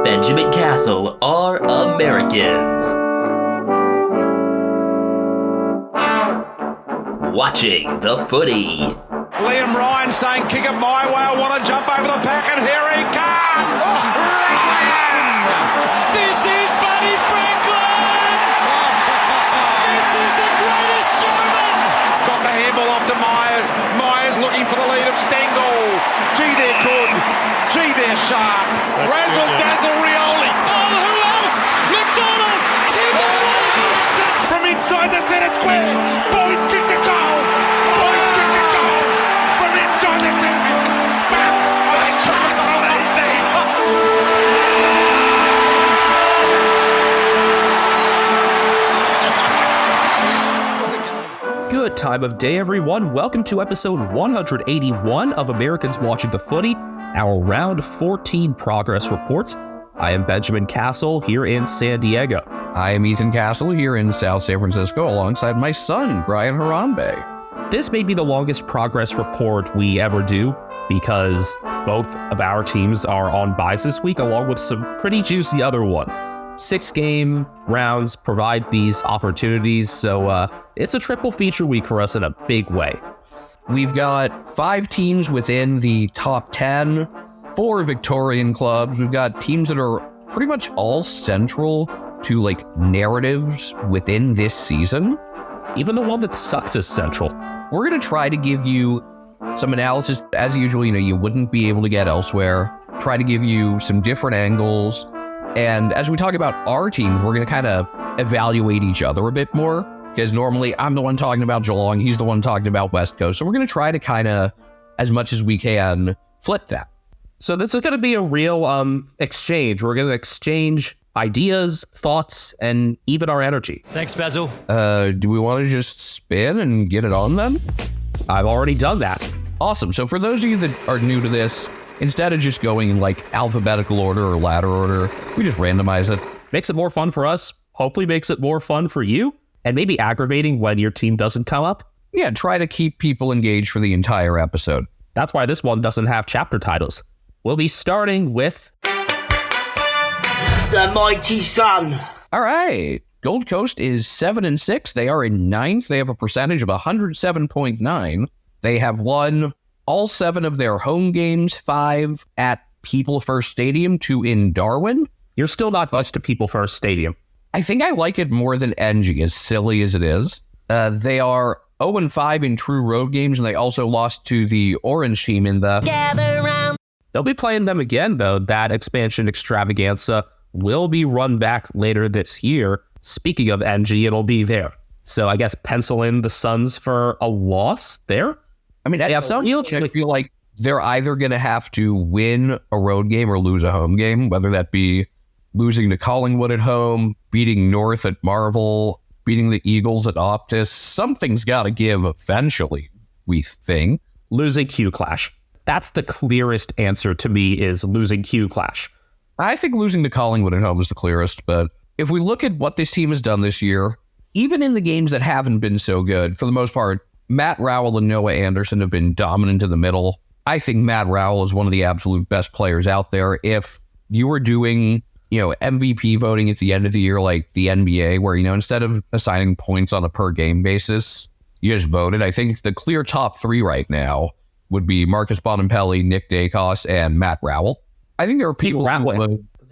Benjamin Castle are Americans. Watching the footy. Liam Ryan saying, kick it my way, I want to jump over the pack, and here he comes! Ryan! This is Buddy Franklin! This is the greatest showman! Got the handball off to Myers. Myers looking for the lead of Stengel. Gee, they're good. Gee, they're sharp. Razzle dazzle Rioli. Oh, who else? McDonald! Timber! From inside the centre square. Boys kick the goal. Boys kick the goal. From inside the centre. Foul. Oh, they can't believe that. Good time of day, everyone. Welcome to episode 181 of Americans Watching the Footy, our round 14 progress reports. I am Benjamin Castle here in San Diego. I am Ethan Castle here in South San Francisco alongside my son, Brian Harambe. This may be the longest progress report we ever do because both of our teams are on byes this week, along with some pretty juicy other ones. 6-game rounds provide these opportunities, so it's a triple feature week for us in a big way. We've got 5 teams within the top 10, 4 Victorian clubs. We've got teams that are pretty much all central to narratives within this season. Even the one that sucks is central. We're going to try to give you some analysis, as usual, you wouldn't be able to get elsewhere. Try to give you some different angles. And as we talk about our teams, we're going to kind of evaluate each other a bit more, because normally I'm the one talking about Geelong, he's the one talking about West Coast. So we're going to try to kind of, as much as we can, flip that. So this is going to be a real exchange. We're going to exchange ideas, thoughts, and even our energy. Thanks, Basil. Do we want to just spin and get it on then? I've already done that. Awesome. So for those of you that are new to this, instead of just going in alphabetical order or ladder order, we just randomize it. Makes it more fun for us. Hopefully makes it more fun for you. And maybe aggravating when your team doesn't come up. Yeah, try to keep people engaged for the entire episode. That's why this one doesn't have chapter titles. We'll be starting with The Mighty Sun. All right. Gold Coast is 7-6. They are in 9th. They have a percentage of 107.9. They have won all 7 of their home games, 5 at People First Stadium, 2 in Darwin. You're still not much to People First Stadium. I think I like it more than NG, as silly as it is. They are 0-5 in true road games, and they also lost to the Orange team in the Gather round. They'll be playing them again, though. That expansion extravaganza will be run back later this year. Speaking of NG, it'll be there. So I guess pencil in the Suns for a loss there. I mean, I feel like they're either going to have to win a road game or lose a home game, whether that be losing to Collingwood at home, beating North at Marvel, beating the Eagles at Optus. Something's got to give eventually, we think. Losing Q Clash. That's the clearest answer to me, is losing Q Clash. I think losing to Collingwood at home is the clearest, but if we look at what this team has done this year, even in the games that haven't been so good, for the most part, Matt Rowell and Noah Anderson have been dominant in the middle. I think Matt Rowell is one of the absolute best players out there. If you were doing, MVP voting at the end of the year like the NBA, where, instead of assigning points on a per game basis, you just voted, I think the clear top 3 right now would be Marcus Bonampelli, Nick Dacos, and Matt Rowell. I think there are people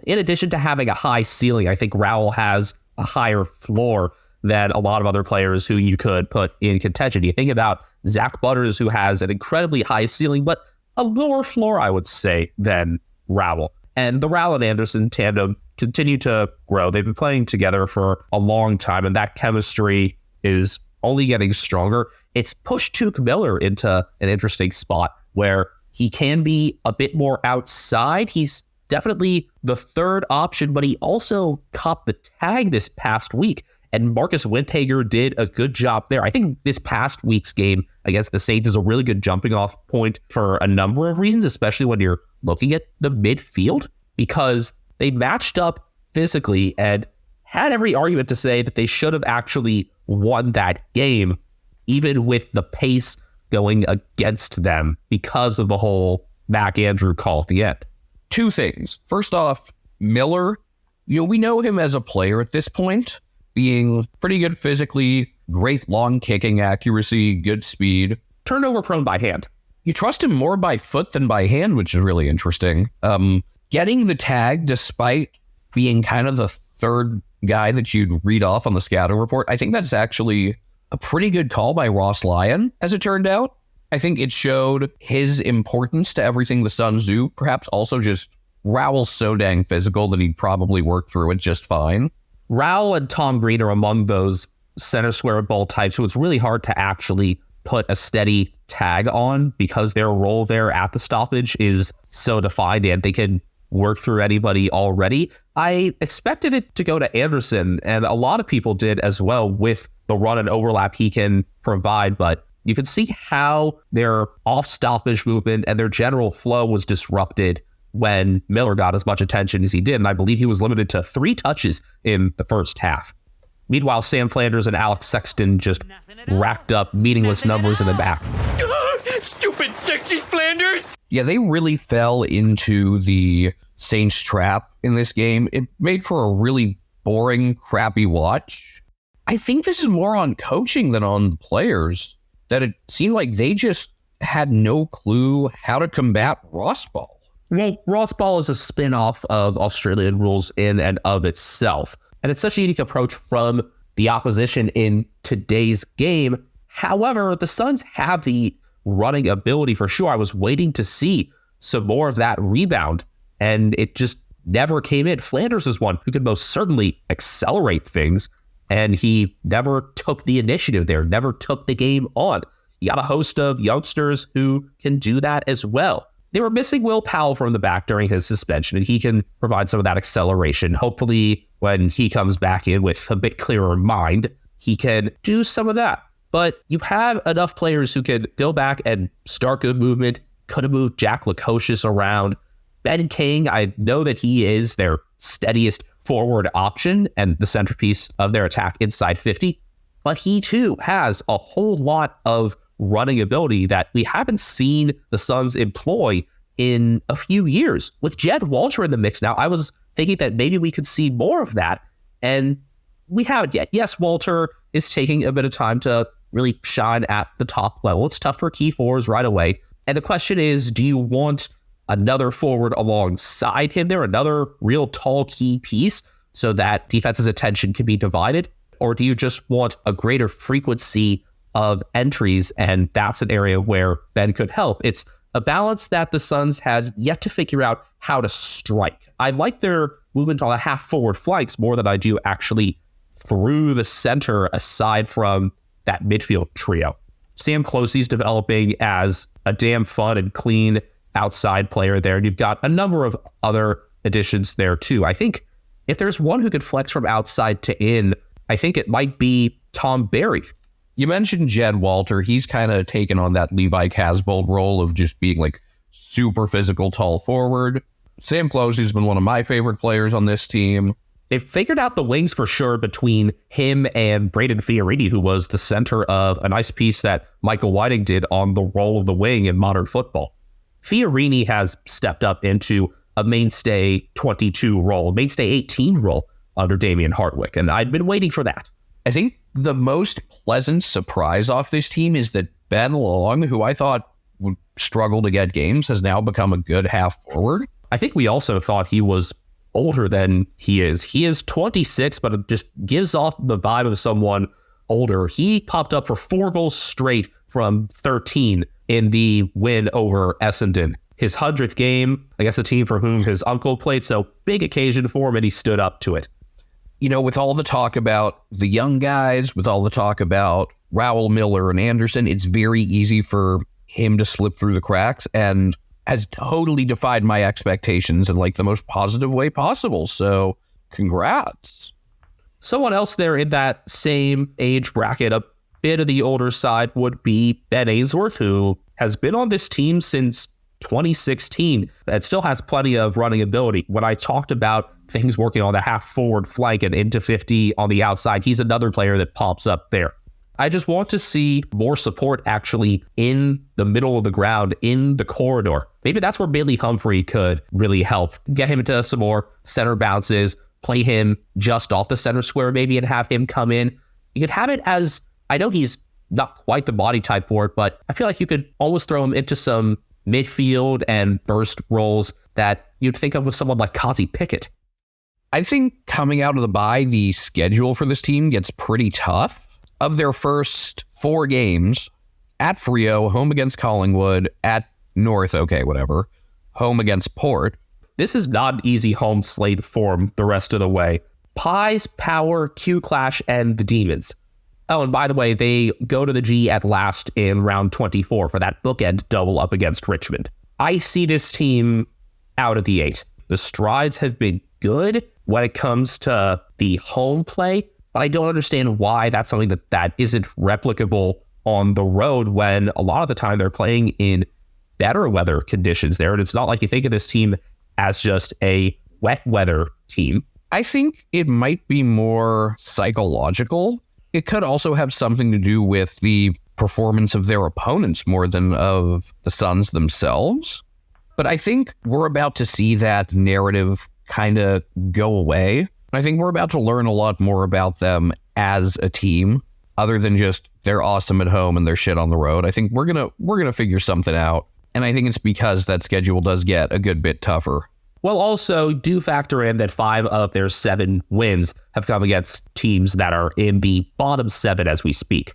in addition to having a high ceiling, I think Rowell has a higher floor than a lot of other players who you could put in contention. You think about Zach Butters, who has an incredibly high ceiling, but a lower floor, I would say, than Rowell. And the Rowell and Anderson tandem continue to grow. They've been playing together for a long time, and that chemistry is only getting stronger. It's pushed Tuke Miller into an interesting spot where he can be a bit more outside. He's definitely the third option, but he also copped the tag this past week. And Marcus Windhager did a good job there. I think this past week's game against the Saints is a really good jumping off point for a number of reasons, especially when you're looking at the midfield, because they matched up physically and had every argument to say that they should have actually won that game, even with the pace going against them because of the whole Mac Andrew call at the end. Two things. First off, Miller, we know him as a player at this point, being pretty good physically, great long kicking accuracy, good speed. Turnover prone by hand. You trust him more by foot than by hand, which is really interesting. Getting the tag despite being kind of the third guy that you'd read off on the scouting report, I think that's actually a pretty good call by Ross Lyon, as it turned out. I think it showed his importance to everything the Suns do. Perhaps also just Raoul's so dang physical that he'd probably work through it just fine. Raoul and Tom Green are among those center square ball types, so it's really hard to actually put a steady tag on because their role there at the stoppage is so defined and they can work through anybody already. I expected it to go to Anderson, and a lot of people did as well with the run and overlap he can provide, but you can see how their off-stoppage movement and their general flow was disrupted when Miller got as much attention as he did, and I believe he was limited to 3 touches in the first half. Meanwhile, Sam Flanders and Alex Sexton just racked up meaningless numbers in the back. Stupid sexy Flanders! Yeah, they really fell into the Saints trap in this game. It made for a really boring, crappy watch. I think this is more on coaching than on the players, that it seemed like they just had no clue how to combat Ross Ball. Well, Ross Ball is a spin-off of Australian rules in and of itself. And it's such a unique approach from the opposition in today's game. However, the Suns have the running ability for sure. I was waiting to see some more of that rebound, and it just never came in. Flanders is one who could most certainly accelerate things, and he never took the initiative there, never took the game on. You got a host of youngsters who can do that as well. They were missing Will Powell from the back during his suspension, and he can provide some of that acceleration. Hopefully, when he comes back in with a bit clearer mind, he can do some of that. But you have enough players who can go back and start good movement, could have moved Jack Lukosius around. Ben King, I know that he is their steadiest forward option and the centerpiece of their attack inside 50, but he too has a whole lot of running ability that we haven't seen the Suns employ in a few years. With Jed Walter in the mix now, I was thinking that maybe we could see more of that, and we haven't yet. Yes, Walter is taking a bit of time to really shine at the top level. It's tough for key fours right away. And the question is, do you want another forward alongside him there, another real tall key piece so that defense's attention can be divided? Or do you just want a greater frequency of entries? And that's an area where Ben could help. It's a balance that the Suns have yet to figure out how to strike. I like their movement on the half forward flanks more than I do actually through the center aside from that midfield trio. Sam Closey's developing as a damn fun and clean outside player there. And you've got a number of other additions there too. I think if there's one who could flex from outside to in, I think it might be Tom Barry. You mentioned Jed Walter. He's kind of taken on that Levi Casbold role of just being like super physical, tall forward. Sam Closey's been one of my favorite players on this team. They figured out the wings for sure between him and Braden Fiorini, who was the center of a nice piece that Michael Whiting did on the role of the wing in modern football. Fiorini has stepped up into a mainstay 22 role, mainstay 18 role under Damian Hardwick, and I'd been waiting for that. I think the most pleasant surprise off this team is that Ben Long, who I thought would struggle to get games, has now become a good half forward. I think we also thought he was older than he is. He is 26, but it just gives off the vibe of someone older. He popped up for 4 goals straight from 13 in the win over Essendon. His 100th game against a team for whom his uncle played, so big occasion for him, and he stood up to it. You know, with all the talk about the young guys, with all the talk about Raoul, Miller, and Anderson, it's very easy for him to slip through the cracks, and has totally defied my expectations in like the most positive way possible. So congrats. Someone else there in that same age bracket, a bit of the older side, would be Ben Ainsworth, who has been on this team since 2016 and still has plenty of running ability. When I talked about things working on the half forward flank and into 50 on the outside, he's another player that pops up there. I just want to see more support actually in the middle of the ground, in the corridor. Maybe that's where Bailey Humphrey could really help. Get him into some more center bounces, play him just off the center square maybe, and have him come in. You could have it as, I know he's not quite the body type for it, but I feel like you could always throw him into some midfield and burst roles that you'd think of with someone like Kazi Pickett. I think coming out of the bye, the schedule for this team gets pretty tough. Of their first 4 games, at Freo, home against Collingwood, at North, okay, whatever, home against Port. This is not an easy home slate form the rest of the way. Pies, Power, Q Clash, and the Demons. Oh, and by the way, they go to the G at last in round 24 for that bookend double up against Richmond. I see this team out of the 8. The strides have been good when it comes to the home play, but I don't understand why that's something that isn't replicable on the road when a lot of the time they're playing in better weather conditions there. And it's not like you think of this team as just a wet weather team. I think it might be more psychological. It could also have something to do with the performance of their opponents more than of the Suns themselves. But I think we're about to see that narrative kind of go away. I think we're about to learn a lot more about them as a team, other than just they're awesome at home and they're shit on the road. I think we're gonna figure something out, and I think it's because that schedule does get a good bit tougher. Well, also do factor in that 5 of their 7 wins have come against teams that are in the bottom 7 as we speak.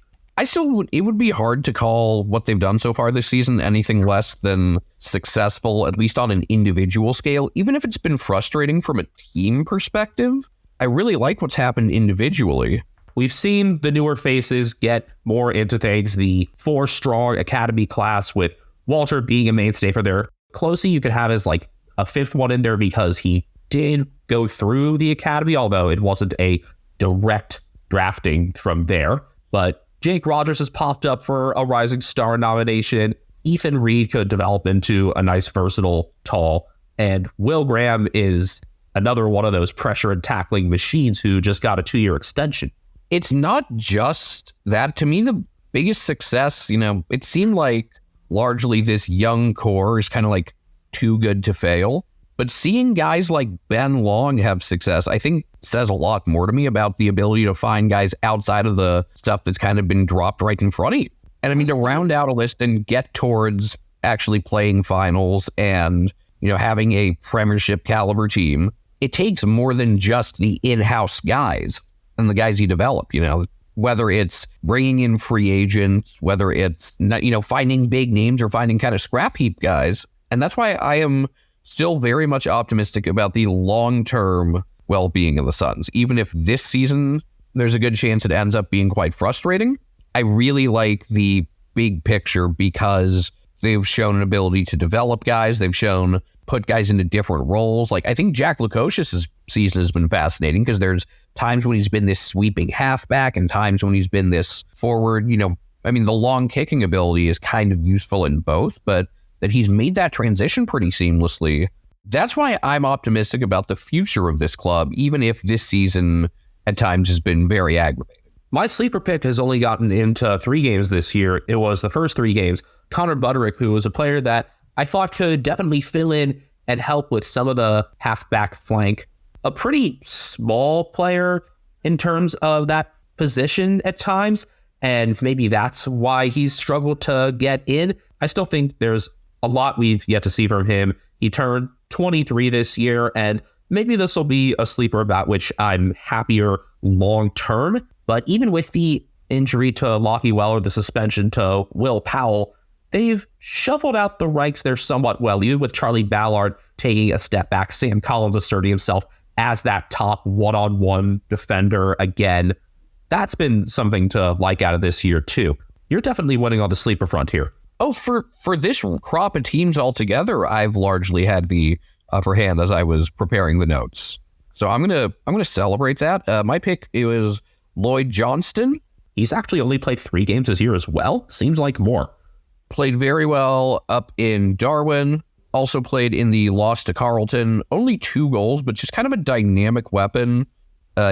It would be hard to call what they've done so far this season anything less than successful, at least on an individual scale, even if it's been frustrating from a team perspective. I really like what's happened individually. We've seen the newer faces get more into things. The 4-strong academy class with Walter being a mainstay for their closely, you could have as like a 5th one in there because he did go through the academy, although it wasn't a direct drafting from there. But Jake Rogers has popped up for a Rising Star nomination. Ethan Reed could develop into a nice, versatile tall. And Will Graham is another one of those pressure and tackling machines who just got a 2-year extension. It's not just that. To me, the biggest success, it seemed like largely this young core is kind of like too good to fail. But seeing guys like Ben Long have success, I think says a lot more to me about the ability to find guys outside of the stuff that's kind of been dropped right in front of you. And I mean, to round out a list and get towards actually playing finals and, having a premiership caliber team, it takes more than just the in-house guys and the guys you develop, whether it's bringing in free agents, whether it's, finding big names or finding kind of scrap heap guys. And that's why I am still very much optimistic about the long-term well-being of the Suns. Even if this season, there's a good chance it ends up being quite frustrating, I really like the big picture because they've shown an ability to develop guys. They've shown put guys into different roles. Like, I think Jack Lukosius' season has been fascinating because there's times when he's been this sweeping halfback and times when he's been this forward, the long kicking ability is kind of useful in both, but that he's made that transition pretty seamlessly. That's why I'm optimistic about the future of this club, even if this season at times has been very aggravating. My sleeper pick has only gotten into 3 games this year. It was the first 3 games. Connor Buderick, who was a player that I thought could definitely fill in and help with some of the halfback flank. A pretty small player in terms of that position at times, and maybe that's why he's struggled to get in. I still think there's a lot we've yet to see from him. He turned 23 this year, and maybe this will be a sleeper about which I'm happier long term. But even with the injury to Lockie Weller, the suspension to Will Powell, they've shuffled out the ranks there somewhat well, even with Charlie Ballard taking a step back, Sam Collins asserting himself as that top one-on-one defender again. That's been something to like out of this year, too. You're definitely winning on the sleeper front here. Oh, for this crop of teams altogether, I've largely had the upper hand as I was preparing the notes. So I'm gonna celebrate that. My pick, it was Lloyd Johnston. He's actually only played 3 games this year as well. Seems like more. Played very well up in Darwin. Also played in the loss to Carlton. Only 2 goals, but just kind of a dynamic weapon.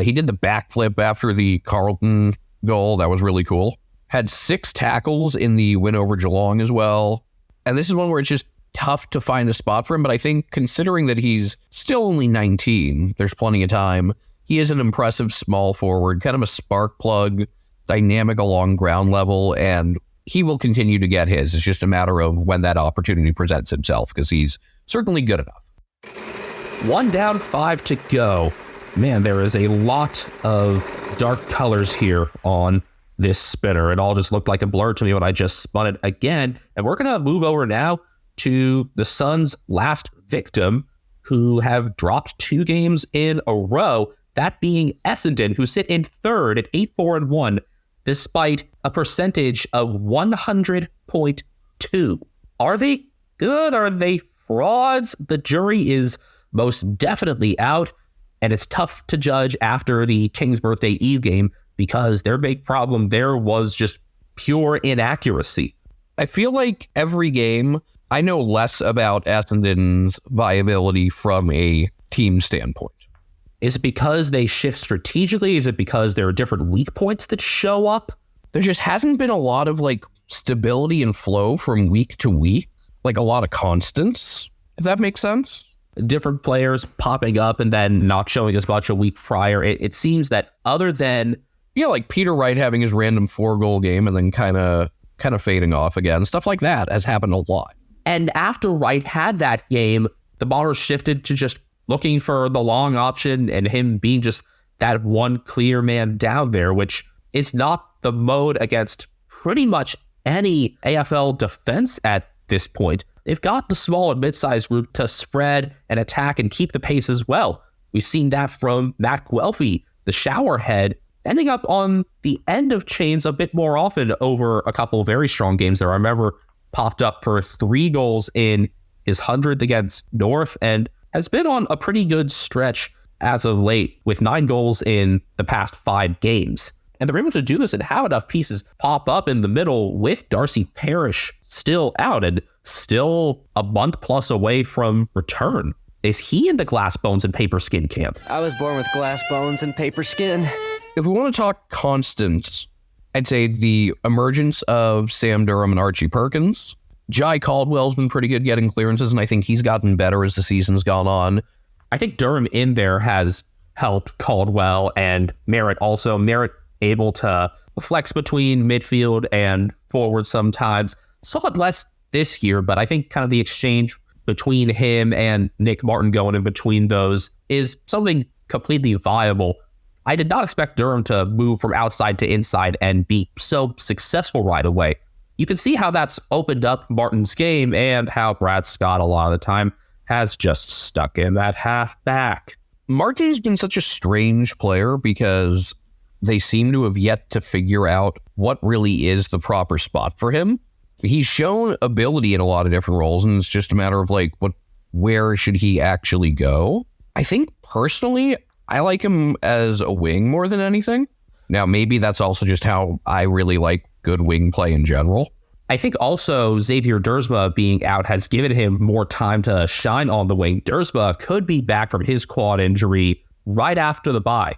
He did the backflip after the Carlton goal. That was really cool. Had 6 tackles in the win over Geelong as well. And this is one where it's just tough to find a spot for him. But I think considering that he's still only 19, there's plenty of time. He is an impressive small forward, kind of a spark plug, dynamic along ground level, and he will continue to get his. It's just a matter of when that opportunity presents himself, because he's certainly good enough. 1 down, 5 to go. Man, there is a lot of dark colors here on this spinner. It all just looked like a blur to me when I just spun it again. And we're going to move over now to the Suns' last victim, who have dropped 2 games in a row, that being Essendon, who sit in third at 8-4-1, despite a percentage of 100.2. Are they good? Are they frauds? The jury is most definitely out, and it's tough to judge after the King's Birthday Eve game because their big problem there was just pure inaccuracy. I feel like every game, I know less about Essendon's viability from a team standpoint. Is it because they shift strategically? Is it because there are different weak points that show up? There just hasn't been a lot of stability and flow from week to week, like a lot of constants, if that makes sense. Different players popping up and then not showing as much a week prior. It seems that other than... Yeah, like Peter Wright having his random 4-goal game and then kind of fading off again. Stuff like that has happened a lot. And after Wright had that game, the Bombers shifted to just looking for the long option and him being just that one clear man down there, which is not the mode against pretty much any AFL defense at this point. They've got the small and mid-sized group to spread and attack and keep the pace as well. We've seen that from Matt Guelphy, the showerhead, ending up on the end of chains a bit more often over a couple of very strong games there. I remember popped up for 3 goals in his 100th against North and has been on a pretty good stretch as of late with 9 goals in the past 5 games. And they're able to do this and have enough pieces pop up in the middle with Darcy Parish still out and still a month plus away from return. Is he in the glass bones and paper skin camp? I was born with glass bones and paper skin. If we want to talk constants, I'd say the emergence of Sam Durham and Archie Perkins. Jai Caldwell's been pretty good getting clearances, and I think he's gotten better as the season's gone on. I think Durham in there has helped Caldwell and Merritt also. Merritt able to flex between midfield and forward sometimes. Saw it less this year, but I think kind of the exchange between him and Nick Martin going in between those is something completely viable. I did not expect Durham to move from outside to inside and be so successful right away. You can see how that's opened up Martin's game and how Brad Scott a lot of the time has just stuck in that half back. Martin's been such a strange player because they seem to have yet to figure out what really is the proper spot for him. He's shown ability in a lot of different roles, and it's just a matter of where should he actually go? I think personally, I like him as a wing more than anything. Now, maybe that's also just how I really like good wing play in general. I think also Xavier Dersma being out has given him more time to shine on the wing. Dersma could be back from his quad injury right after the bye.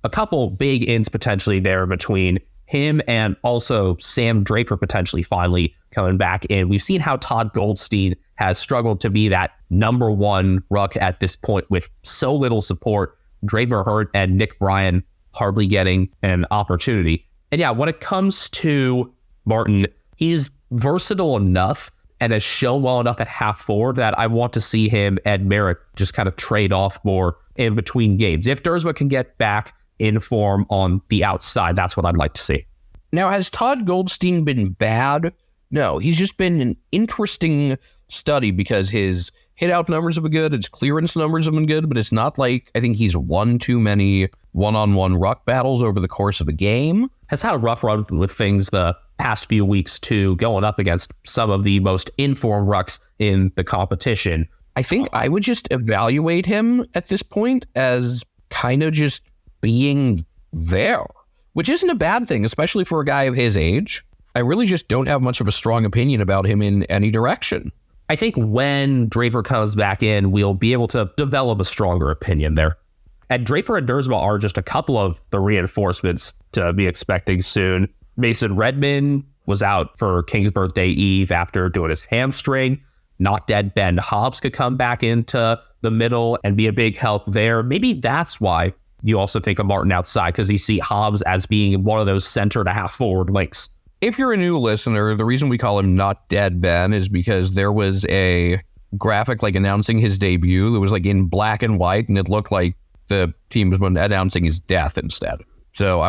A couple big ins potentially there between him and also Sam Draper potentially finally coming back in. We've seen how Todd Goldstein has struggled to be that number 1 ruck at this point with so little support. Draper hurt and Nick Bryan hardly getting an opportunity. And yeah, when it comes to Martin, he's versatile enough and has shown well enough at half forward that I want to see him and Merritt just kind of trade off more in between games. If Dersma can get back in form on the outside, that's what I'd like to see. Now, has Todd Goldstein been bad? No, he's just been an interesting study because his hit-out numbers have been good, his clearance numbers have been good, but it's not like I think he's won too many one-on-one ruck battles over the course of a game. Has had a rough run with things the past few weeks too, going up against some of the most informed rucks in the competition. I think I would just evaluate him at this point as kind of just being there, which isn't a bad thing, especially for a guy of his age. I really just don't have much of a strong opinion about him in any direction. I think when Draper comes back in, we'll be able to develop a stronger opinion there. And Draper and Dersma are just a couple of the reinforcements to be expecting soon. Mason Redman was out for King's Birthday Eve after doing his hamstring. Not dead Ben Hobbs could come back into the middle and be a big help there. Maybe that's why you also think of Martin outside, because you see Hobbs as being one of those center to half forward links. If you're a new listener, the reason we call him Not Dead Ben is because there was a graphic like announcing his debut that was like in black and white, and it looked like the team was announcing his death instead. So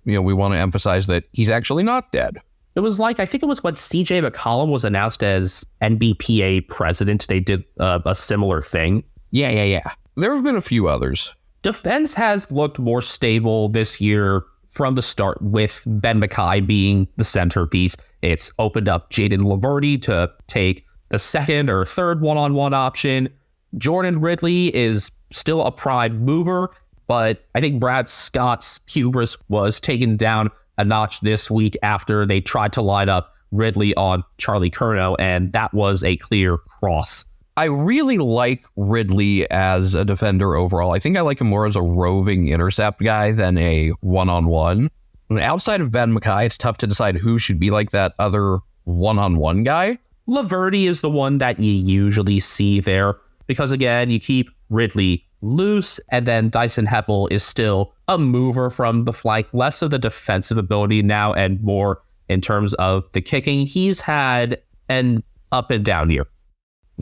we want to emphasize that he's actually not dead. It was like, I think it was when CJ McCollum was announced as NBPA president, they did a similar thing. Yeah. There have been a few others. Defense has looked more stable this year from the start, with Ben McKay being the centerpiece. It's opened up Jaden Laverty to take the second or third one-on-one option. Jordan Ridley is still a prime mover, but I think Brad Scott's hubris was taken down a notch this week after they tried to line up Ridley on Charlie Curnow, and that was a clear cross. I really like Ridley as a defender overall. I think I like him more as a roving intercept guy than a one-on-one. Outside of Ben McKay, it's tough to decide who should be like that other one-on-one guy. Laverty is the one that you usually see there, because again, you keep Ridley loose, and then Dyson Heppel is still a mover from the flank, less of the defensive ability now and more in terms of the kicking. He's had an up and down year.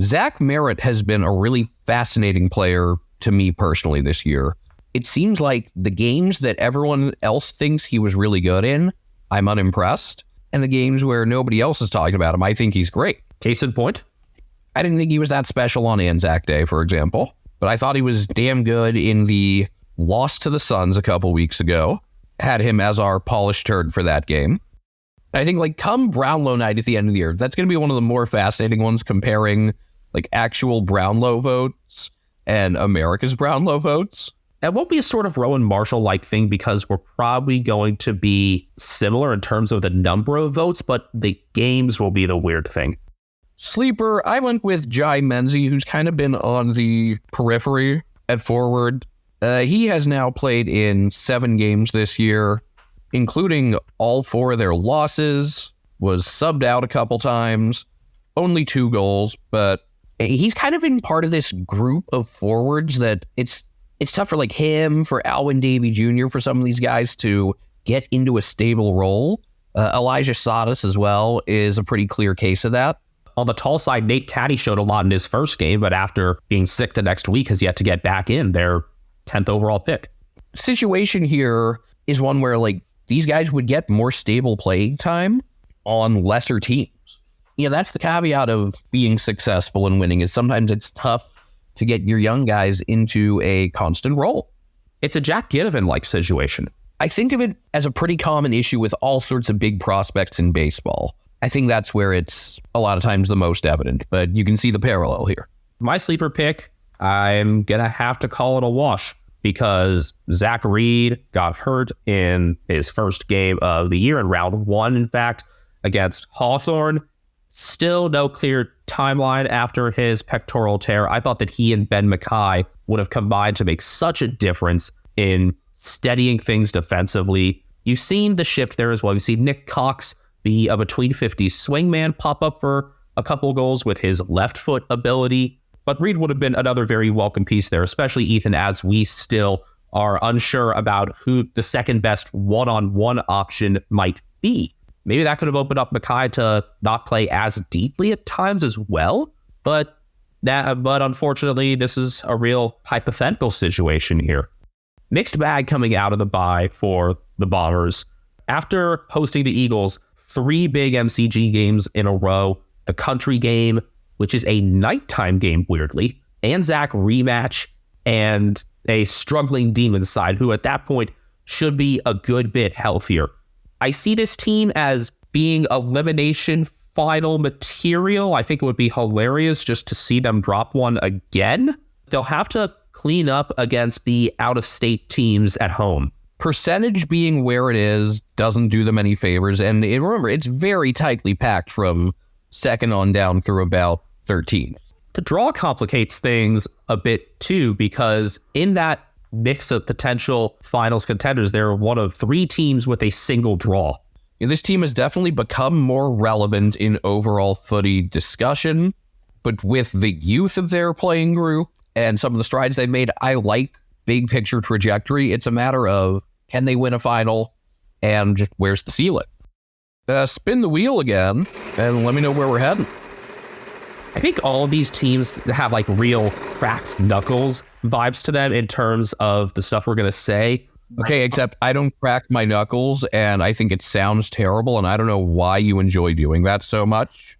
Zach Merritt has been a really fascinating player to me personally this year. It seems like the games that everyone else thinks he was really good in, I'm unimpressed. And the games where nobody else is talking about him, I think he's great. Case in point, I didn't think he was that special on Anzac Day, for example, but I thought he was damn good in the loss to the Suns a couple weeks ago. Had him as our polished turd for that game. I think like come Brownlow night at the end of the year, that's going to be one of the more fascinating ones, comparing like actual Brownlow votes and America's Brownlow votes. It won't be a sort of Rowan Marshall-like thing, because we're probably going to be similar in terms of the number of votes, but the games will be the weird thing. Sleeper, I went with Jai Menzie, who's kind of been on the periphery at forward. He has now played in 7 games this year, including all 4 of their losses, was subbed out a couple times, only 2 goals, but he's kind of in part of this group of forwards that it's tough for like him, for Alwyn Davey Jr., for some of these guys to get into a stable role. Elijah Sadas as well is a pretty clear case of that. On the tall side, Nate Caddy showed a lot in his first game, but after being sick the next week has yet to get back in, their 10th overall pick. Situation here is one where like these guys would get more stable playing time on lesser teams. That's the caveat of being successful and winning, is sometimes it's tough to get your young guys into a constant role. It's a Jack Ginnivan-like situation. I think of it as a pretty common issue with all sorts of big prospects in baseball. I think that's where it's a lot of times the most evident, but you can see the parallel here. My sleeper pick, I'm going to have to call it a wash, because Zach Reed got hurt in his first game of the year, in round 1, in fact, against Hawthorne. Still no clear timeline after his pectoral tear. I thought that he and Ben McKay would have combined to make such a difference in steadying things defensively. You've seen the shift there as well. You've seen Nick Cox be a between 50s swingman, pop up for a couple goals with his left foot ability. But Reed would have been another very welcome piece there, especially Ethan, as we still are unsure about who the second best one-on-one option might be. Maybe that could have opened up McKay to not play as deeply at times as well. But unfortunately, this is a real hypothetical situation here. Mixed bag coming out of the bye for the Bombers. After hosting the Eagles 3 big MCG games in a row, the country game, which is a nighttime game, weirdly, Anzac rematch, and a struggling Demons side, who at that point should be a good bit healthier. I see this team as being elimination final material. I think it would be hilarious just to see them drop one again. They'll have to clean up against the out-of-state teams at home. Percentage being where it is doesn't do them any favors. And remember, it's very tightly packed from second on down through about 13th. The draw complicates things a bit too, because in that mix of potential finals contenders. They're one of 3 teams with a single draw. This team has definitely become more relevant in overall footy discussion, but with the youth of their playing group and some of the strides they've made, I like big picture trajectory. It's a matter of, can they win a final, and just where's the ceiling? Spin the wheel again and let me know where we're heading. I think all of these teams have like real cracked knuckles vibes to them in terms of the stuff we're going to say. Okay, except I don't crack my knuckles, and I think it sounds terrible, and I don't know why you enjoy doing that so much.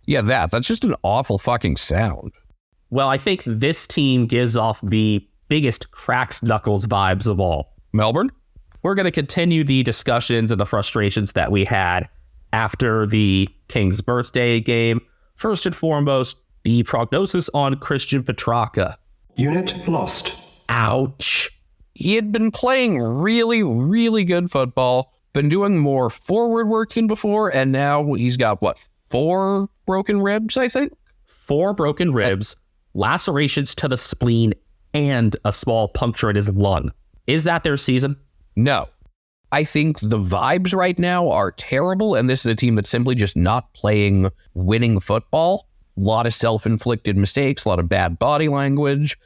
Yeah, that's just an awful fucking sound. Well, I think this team gives off the biggest cracked knuckles vibes of all. Melbourne? We're going to continue the discussions and the frustrations that we had after the King's birthday game. First and foremost, the prognosis on Christian Petracca. Unit lost. Ouch. He had been playing really, really good football, been doing more forward work than before, and now he's got, 4 broken ribs, I think? 4 broken ribs, lacerations to the spleen, and a small puncture in his lung. Is that their season? No. I think the vibes right now are terrible, and this is a team that's simply just not playing winning football. A lot of self-inflicted mistakes, a lot of bad body language.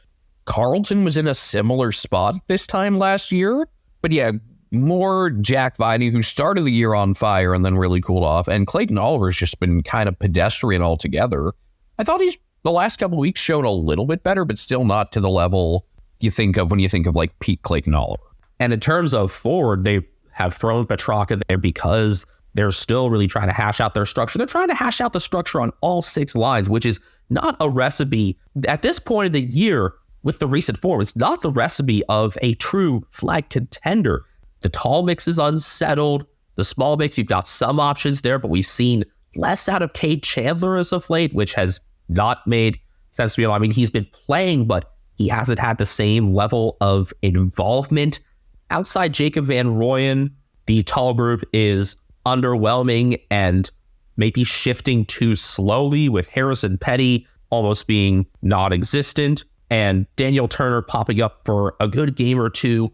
Carlton was in a similar spot this time last year, but yeah, more Jack Viney, who started the year on fire and then really cooled off, and Clayton Oliver's just been kind of pedestrian altogether. I thought he's, the last couple of weeks, shown a little bit better, but still not to the level you think of when you think of like peak Clayton Oliver. And in terms of forward, they have thrown Petracca there because they're still really trying to hash out their structure. They're trying to hash out the structure on all 6 lines, which is not a recipe at this point of the year. With the recent form, it's not the recipe of a true flag contender. The tall mix is unsettled. The small mix, you've got some options there, but we've seen less out of Cade Chandler as of late, which has not made sense to me. I mean, he's been playing, but he hasn't had the same level of involvement. Outside Jacob Van Rooyen, the tall group is underwhelming and maybe shifting too slowly, with Harrison Petty almost being non-existent. And Daniel Turner popping up for a good game or 2,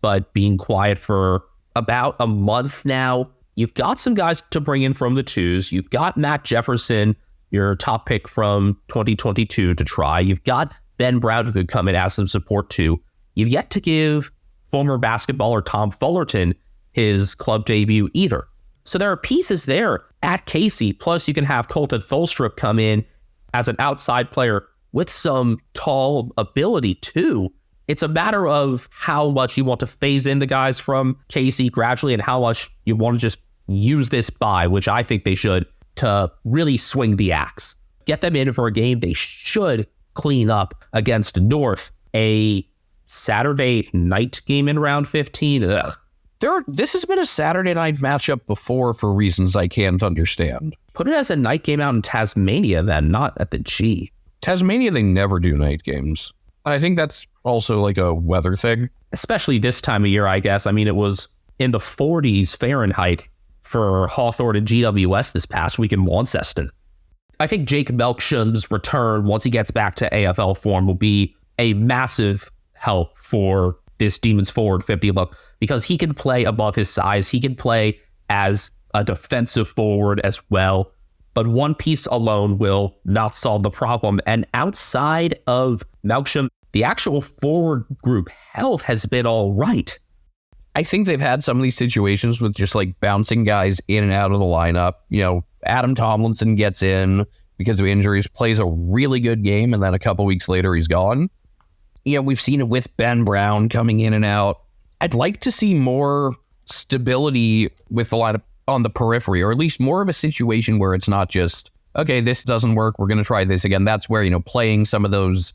but being quiet for about a month now. You've got some guys to bring in from the 2s. You've got Matt Jefferson, your top pick from 2022, to try. You've got Ben Brown, who could come in as some support too. You've yet to give former basketballer Tom Fullerton his club debut either. So there are pieces there at Casey. Plus, you can have Colton Tholstrup come in as an outside player with some tall ability too. It's a matter of how much you want to phase in the guys from Casey gradually and how much you want to just use this bye, which I think they should, to really swing the axe. Get them in for a game they should clean up against North, a Saturday night game in round 15. Ugh. This has been a Saturday night matchup before for reasons I can't understand. Put it as a night game out in Tasmania then, not at the G. Tasmania, they never do night games. And I think that's also like a weather thing. Especially this time of year, I guess. I mean, it was in the 40s Fahrenheit for Hawthorne and GWS this past week in Launceston. I think Jake Melksham's return, once he gets back to AFL form, will be a massive help for this Demons forward 50 look, because he can play above his size. He can play as a defensive forward as well. But one piece alone will not solve the problem. And outside of Melksham, the actual forward group health has been all right. I think they've had some of these situations with just like bouncing guys in and out of the lineup. You know, Adam Tomlinson gets in because of injuries, plays a really good game, and then a couple weeks later he's gone. You know, we've seen it with Ben Brown coming in and out. I'd like to see more stability with the lineup on the periphery, or at least more of a situation where it's not just, okay, this doesn't work, we're going to try this again. That's where, you know, playing some of those,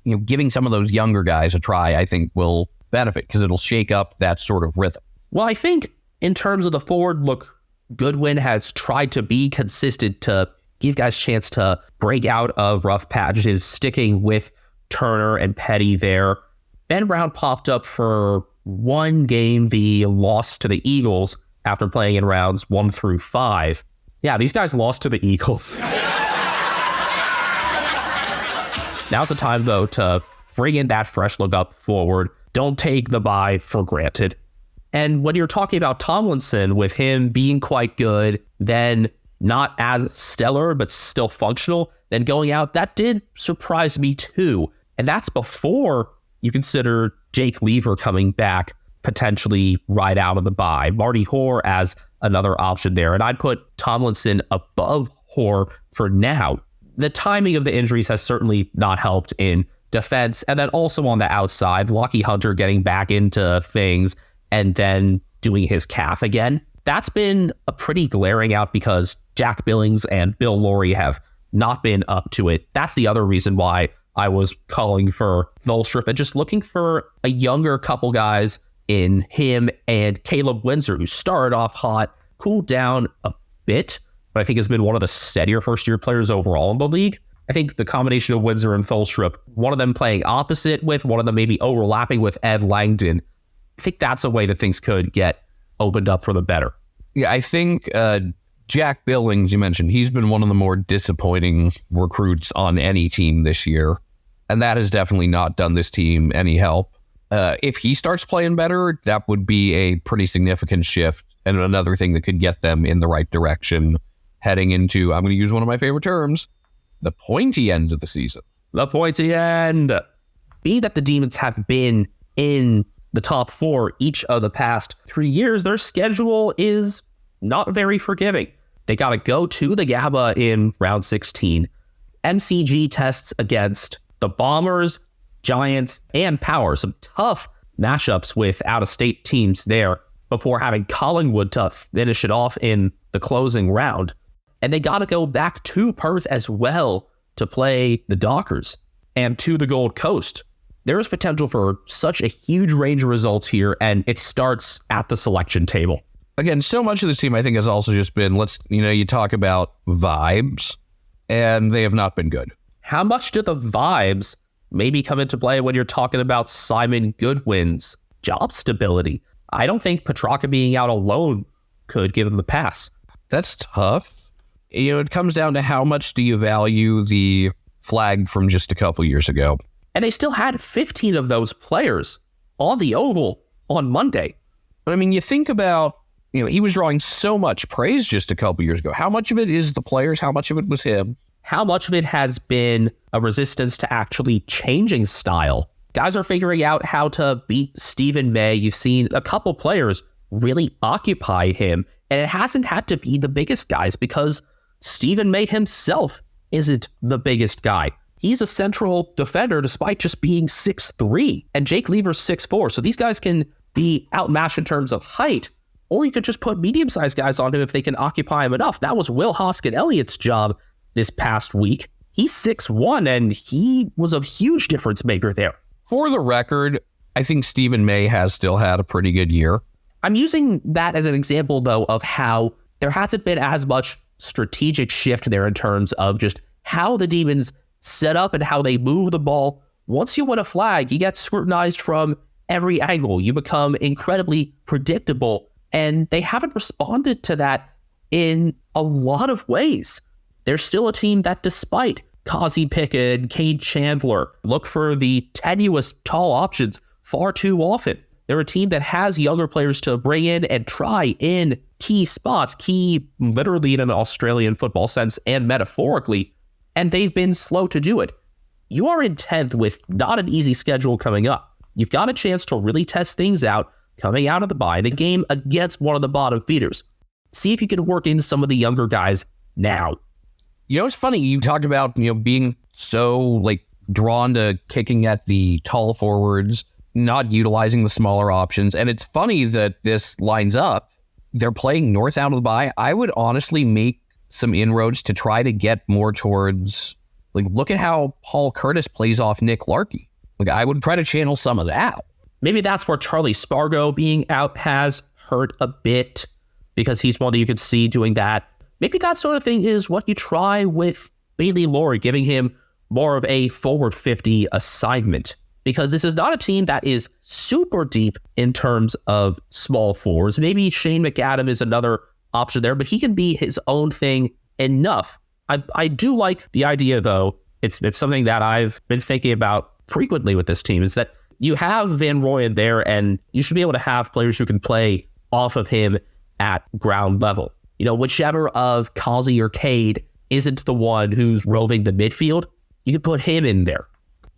you know, giving some of those younger guys a try, I think will benefit, because it'll shake up that sort of rhythm. Well, I think in terms of the forward look, Goodwin has tried to be consistent to give guys a chance to break out of rough patches, sticking with Turner and Petty there. Ben Brown popped up for one game, the loss to the Eagles, after playing in rounds 1 through 5. Yeah, these guys lost to the Eagles. Now's the time, though, to bring in that fresh look up forward. Don't take the bye for granted. And when you're talking about Tomlinson, with him being quite good, then not as stellar, but still functional, then going out, that did surprise me too. And that's before you consider Jake Lever coming back potentially right out of the bye. Marty Hoare as another option there. And I'd put Tomlinson above Hoare for now. The timing of the injuries has certainly not helped in defense. And then also on the outside, Lucky Hunter getting back into things and then doing his calf again. That's been a pretty glaring out because Jack Billings and Bill Laurie have not been up to it. That's the other reason why I was calling for Volstrup and just looking for a younger couple guys in him and Caleb Windsor, who started off hot, cooled down a bit, but I think has been one of the steadier first-year players overall in the league. I think the combination of Windsor and Volstrup, one of them playing opposite with, one of them maybe overlapping with Ed Langdon, I think that's a way that things could get opened up for the better. Yeah, I think Jack Billings, you mentioned, he's been one of the more disappointing recruits on any team this year, and that has definitely not done this team any help. If he starts playing better, that would be a pretty significant shift and another thing that could get them in the right direction heading into, I'm going to use one of my favorite terms, the pointy end of the season. The pointy end. Being that the Demons have been in the top four each of the past 3 years, their schedule is not very forgiving. They got to go to the GABA in round 16. MCG tests against the Bombers, Giants, and Power. Some tough matchups with out-of-state teams there before having Collingwood to finish it off in the closing round. And they got to go back to Perth as well to play the Dockers and to the Gold Coast. There is potential for such a huge range of results here, and it starts at the selection table. Again, so much of this team, I think, has also just been, you talk about vibes, and they have not been good. How much do the vibes maybe come into play when you're talking about Simon Goodwin's job stability? I don't think Petracca being out alone could give him the pass. That's tough. It comes down to how much do you value the flag from just a couple years ago. And they still had 15 of those players on the Oval on Monday. But I mean, you think about, he was drawing so much praise just a couple years ago. How much of it is the players? How much of it was him? How much of it has been a resistance to actually changing style? Guys are figuring out how to beat Stephen May. You've seen a couple players really occupy him, and it hasn't had to be the biggest guys because Stephen May himself isn't the biggest guy. He's a central defender despite just being 6'3", and Jake Lever's 6'4", so these guys can be outmatched in terms of height, or you could just put medium-sized guys on him if they can occupy him enough. That was Will Hoskin-Elliott's job this past week. He's 6'1", and he was a huge difference maker there. For the record, I think Stephen May has still had a pretty good year. I'm using that as an example, though, of how there hasn't been as much strategic shift there in terms of just how the Demons set up and how they move the ball. Once you win a flag, you get scrutinized from every angle. You become incredibly predictable, and they haven't responded to that in a lot of ways. They're still a team that, despite Kazi Pickett and Cade Chandler, look for the tenuous tall options far too often. They're a team that has younger players to bring in and try in key spots, key literally in an Australian football sense and metaphorically, and they've been slow to do it. You are in 10th with not an easy schedule coming up. You've got a chance to really test things out coming out of the bye in a game against one of the bottom feeders. See if you can work in some of the younger guys now. It's funny. You talked about, being so drawn to kicking at the tall forwards, not utilizing the smaller options. And it's funny that this lines up. They're playing North out of the bye. I would honestly make some inroads to try to get more towards, look at how Paul Curtis plays off Nick Larkey. I would try to channel some of that. Maybe that's where Charlie Spargo being out has hurt a bit because he's one that you could see doing that. Maybe that sort of thing is what you try with Bailey Laurie, giving him more of a forward 50 assignment, because this is not a team that is super deep in terms of small forwards. Maybe Shane McAdam is another option there, but he can be his own thing enough. I do like the idea, though. It's something that I've been thinking about frequently with this team is that you have Van Rooyen there, and you should be able to have players who can play off of him at ground level. Whichever of Kazi or Cade isn't the one who's roving the midfield, you can put him in there.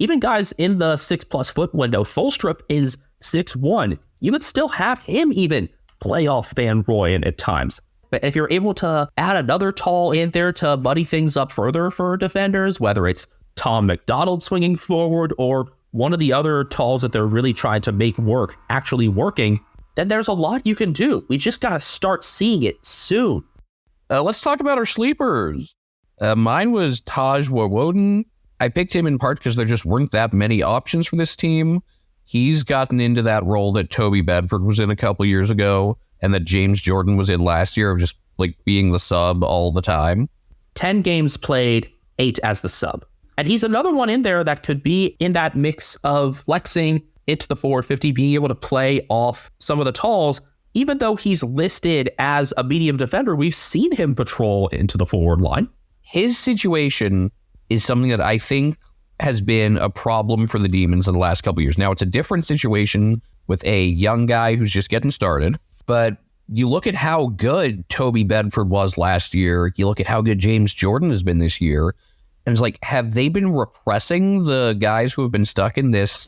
Even guys in the 6+ foot window, Fulstrup is 6'1". You could still have him even play off Van Rooyen at times. But if you're able to add another tall in there to muddy things up further for defenders, whether it's Tom McDonald swinging forward or one of the other talls that they're really trying to make work actually working, then there's a lot you can do. We just got to start seeing it soon. Let's talk about our sleepers. Mine was Taj Woden. I picked him in part because there just weren't that many options for this team. He's gotten into that role that Toby Bedford was in a couple years ago and that James Jordan was in last year of just being the sub all the time. 10 games played, 8 as the sub. And he's another one in there that could be in that mix of flexing into the 450, being able to play off some of the talls. Even though he's listed as a medium defender, we've seen him patrol into the forward line. His situation is something that I think has been a problem for the Demons in the last couple of years. Now, it's a different situation with a young guy who's just getting started, but you look at how good Toby Bedford was last year, you look at how good James Jordan has been this year, and it's have they been repressing the guys who have been stuck in this,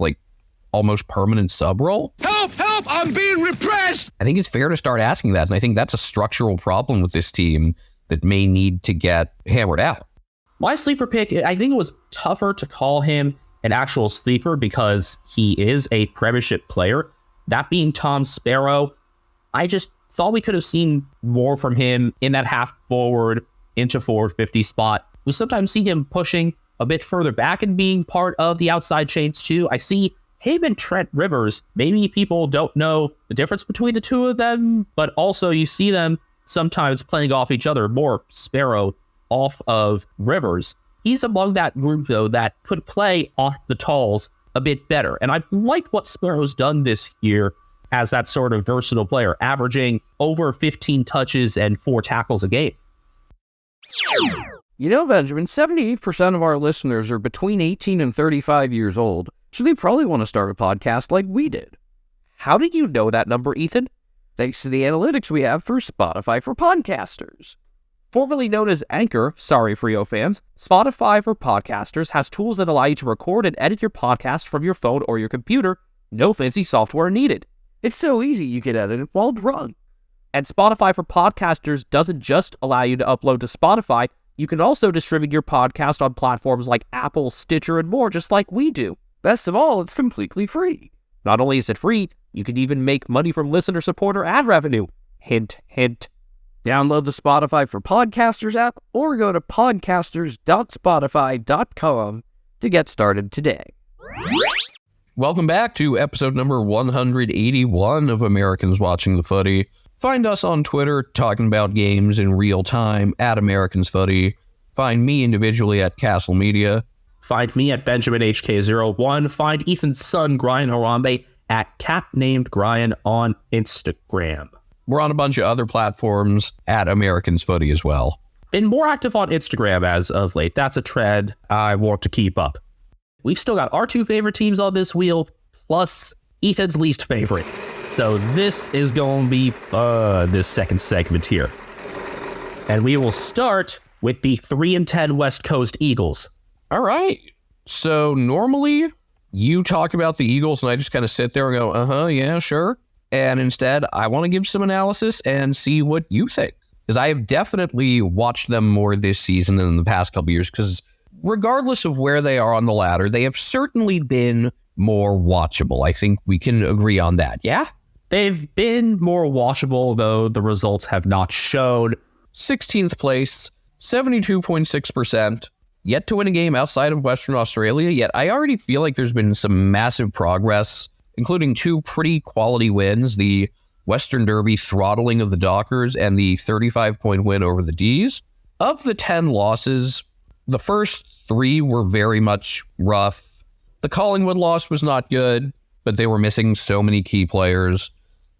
almost permanent sub role? Help! Help! I'm being repressed! I think it's fair to start asking that, and I think that's a structural problem with this team that may need to get hammered out. My sleeper pick, I think it was tougher to call him an actual sleeper because he is a premiership player. That being Tom Sparrow, I just thought we could have seen more from him in that half forward into 450 spot. We sometimes see him pushing a bit further back and being part of the outside chains too. I see him and Trent Rivers. Maybe people don't know the difference between the two of them, but also you see them sometimes playing off each other, more Sparrow off of Rivers. He's among that group, though, that could play off the talls a bit better. And I like what Sparrow's done this year as that sort of versatile player, averaging over 15 touches and 4 tackles a game. Benjamin, 78% of our listeners are between 18 and 35 years old, so they probably want to start a podcast like we did. How did you know that number, Ethan? Thanks to the analytics we have for Spotify for Podcasters. Formerly known as Anchor, sorry Frio fans, Spotify for Podcasters has tools that allow you to record and edit your podcast from your phone or your computer. No fancy software needed. It's so easy you can edit it while drunk. And Spotify for Podcasters doesn't just allow you to upload to Spotify, you can also distribute your podcast on platforms like Apple, Stitcher, and more, just like we do. Best of all, it's completely free. Not only is it free, you can even make money from listener support or ad revenue. Hint, hint. Download the Spotify for Podcasters app or go to podcasters.spotify.com to get started today. Welcome back to episode number 181 of Americans Watching the Footy. Find us on Twitter talking about games in real time at Americans Footy. Find me individually at Castle Media. Find me at BenjaminHK01. Find Ethan's son, Brian Harambe, at CapNamedGrian on Instagram. We're on a bunch of other platforms at Americans Footy as well. Been more active on Instagram as of late. That's a trend I want to keep up. We've still got our 2 favorite teams on this wheel, plus Ethan's least favorite. So this is going to be fun, this second segment here. And we will start with the 3-10 West Coast Eagles. All right. So normally you talk about the Eagles and I just kind of sit there and go, yeah, sure. And instead, I want to give some analysis and see what you think. Because I have definitely watched them more this season than in the past couple years. Because regardless of where they are on the ladder, they have certainly been more watchable. I think we can agree on that, yeah? They've been more watchable, though the results have not shown. 16th place, 72.6%. Yet to win a game outside of Western Australia, yet I already feel like there's been some massive progress, including 2 pretty quality wins, the Western Derby throttling of the Dockers and the 35-point win over the D's. Of the 10 losses, the first 3 were very much rough. The Collingwood loss was not good, but they were missing so many key players,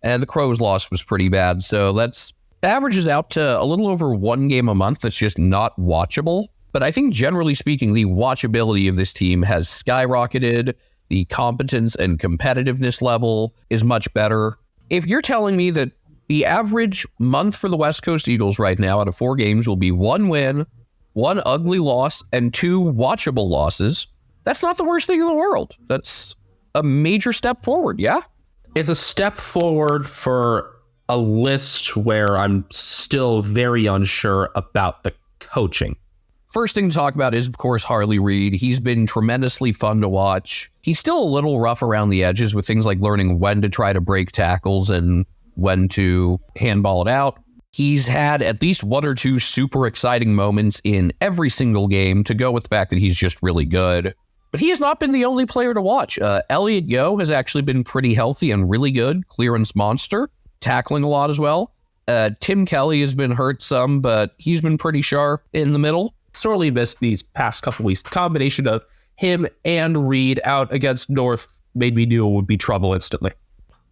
and the Crows loss was pretty bad, so that's averages out to a little over 1 game a month that's just not watchable. But I think generally speaking, the watchability of this team has skyrocketed. The competence and competitiveness level is much better. If you're telling me that the average month for the West Coast Eagles right now out of 4 games will be 1 win, 1 ugly loss, and 2 watchable losses, that's not the worst thing in the world. That's a major step forward, yeah? It's a step forward for a list where I'm still very unsure about the coaching. First thing to talk about is, of course, Harley Reid. He's been tremendously fun to watch. He's still a little rough around the edges with things like learning when to try to break tackles and when to handball it out. He's had at least 1 or 2 super exciting moments in every single game to go with the fact that he's just really good. But he has not been the only player to watch. Elliot Yeo has actually been pretty healthy and really good. Clearance monster, tackling a lot as well. Tim Kelly has been hurt some, but he's been pretty sharp in the middle. Sorely missed these past couple weeks. The combination of him and Reed out against North made me knew it would be trouble instantly.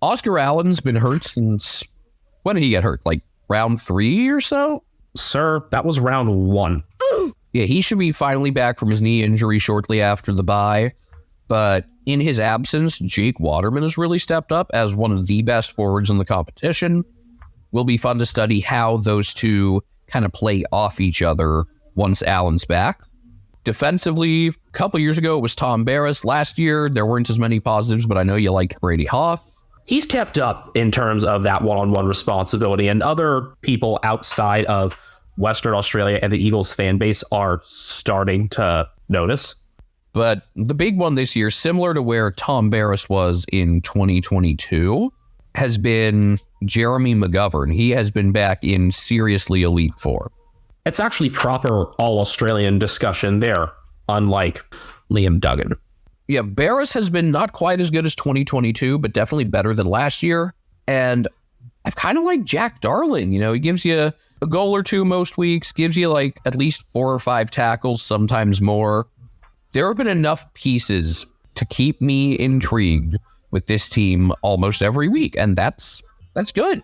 Oscar Allen's been hurt since... When did he get hurt? Like round 3 or so? Sir, that was round 1. Yeah, he should be finally back from his knee injury shortly after the bye. But in his absence, Jake Waterman has really stepped up as one of the best forwards in the competition. Will be fun to study how those two kind of play off each other once Allen's back. Defensively, a couple years ago, it was Tom Barris. Last year, there weren't as many positives, but I know you liked Brady Hoff. He's kept up in terms of that one-on-one responsibility, and other people outside of Western Australia and the Eagles fan base are starting to notice. But the big one this year, similar to where Tom Barris was in 2022, has been Jeremy McGovern. He has been back in seriously elite form. It's actually proper all-Australian discussion there, unlike Liam Duggan. Yeah, Barris has been not quite as good as 2022, but definitely better than last year. And I've kind of liked Jack Darling. You know, he gives you a goal or 2 most weeks, gives you like at least 4 or 5 tackles, sometimes more. There have been enough pieces to keep me intrigued with this team almost every week, and that's good.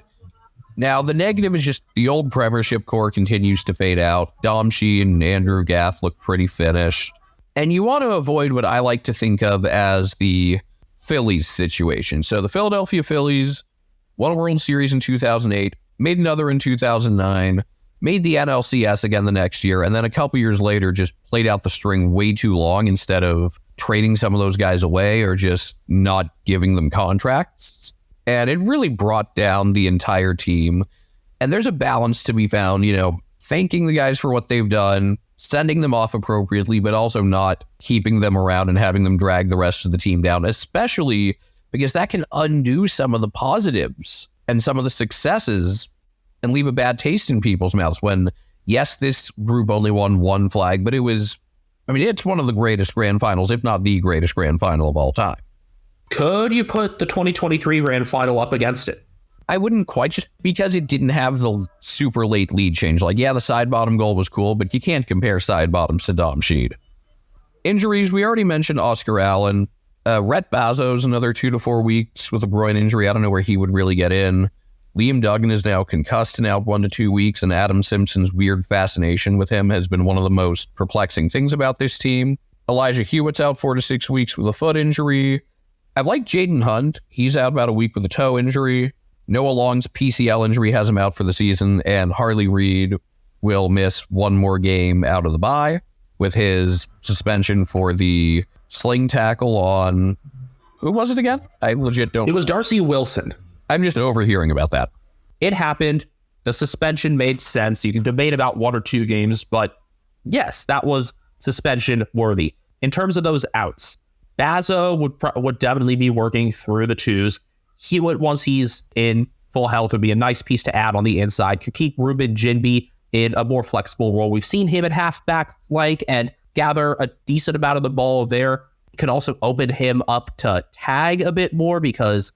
Now, the negative is just the old Premiership core continues to fade out. Dom Sheen and Andrew Gaff look pretty finished. And you want to avoid what I like to think of as the Phillies situation. So the Philadelphia Phillies won a World Series in 2008, made another in 2009, made the NLCS again the next year, and then a couple years later just played out the string way too long instead of trading some of those guys away or just not giving them contracts. And it really brought down the entire team. And there's a balance to be found, you know, thanking the guys for what they've done, sending them off appropriately, but also not keeping them around and having them drag the rest of the team down, especially because that can undo some of the positives and some of the successes and leave a bad taste in people's mouths when, yes, this group only won 1 flag, but it's one of the greatest grand finals, if not the greatest grand final of all time. Could you put the 2023 grand final up against it? I wouldn't quite, just because it didn't have the super late lead change. Like, yeah, the side bottom goal was cool, but you can't compare side bottoms to Dom Sheed. Injuries, we already mentioned Oscar Allen. Rhett Bazos, another 2 to 4 weeks with a groin injury. I don't know where he would really get in. Liam Duggan is now concussed and out 1 to 2 weeks, and Adam Simpson's weird fascination with him has been one of the most perplexing things about this team. Elijah Hewitt's out 4 to 6 weeks with a foot injury. I've liked Jaden Hunt. He's out about a week with a toe injury. Noah Long's PCL injury has him out for the season, and Harley Reid will miss 1 more game out of the bye with his suspension for the sling tackle on... Who was it again? I legit don't... It was Darcy Wilson. I'm just overhearing about that. It happened. The suspension made sense. You can debate about 1 or 2 games, but yes, that was suspension worthy. In terms of those outs, Bazo would definitely be working through the 2s. Hewitt, once he's in full health, would be a nice piece to add on the inside. Could keep Ruben Jinby in a more flexible role. We've seen him at halfback flank and gather a decent amount of the ball there. Could also open him up to tag a bit more because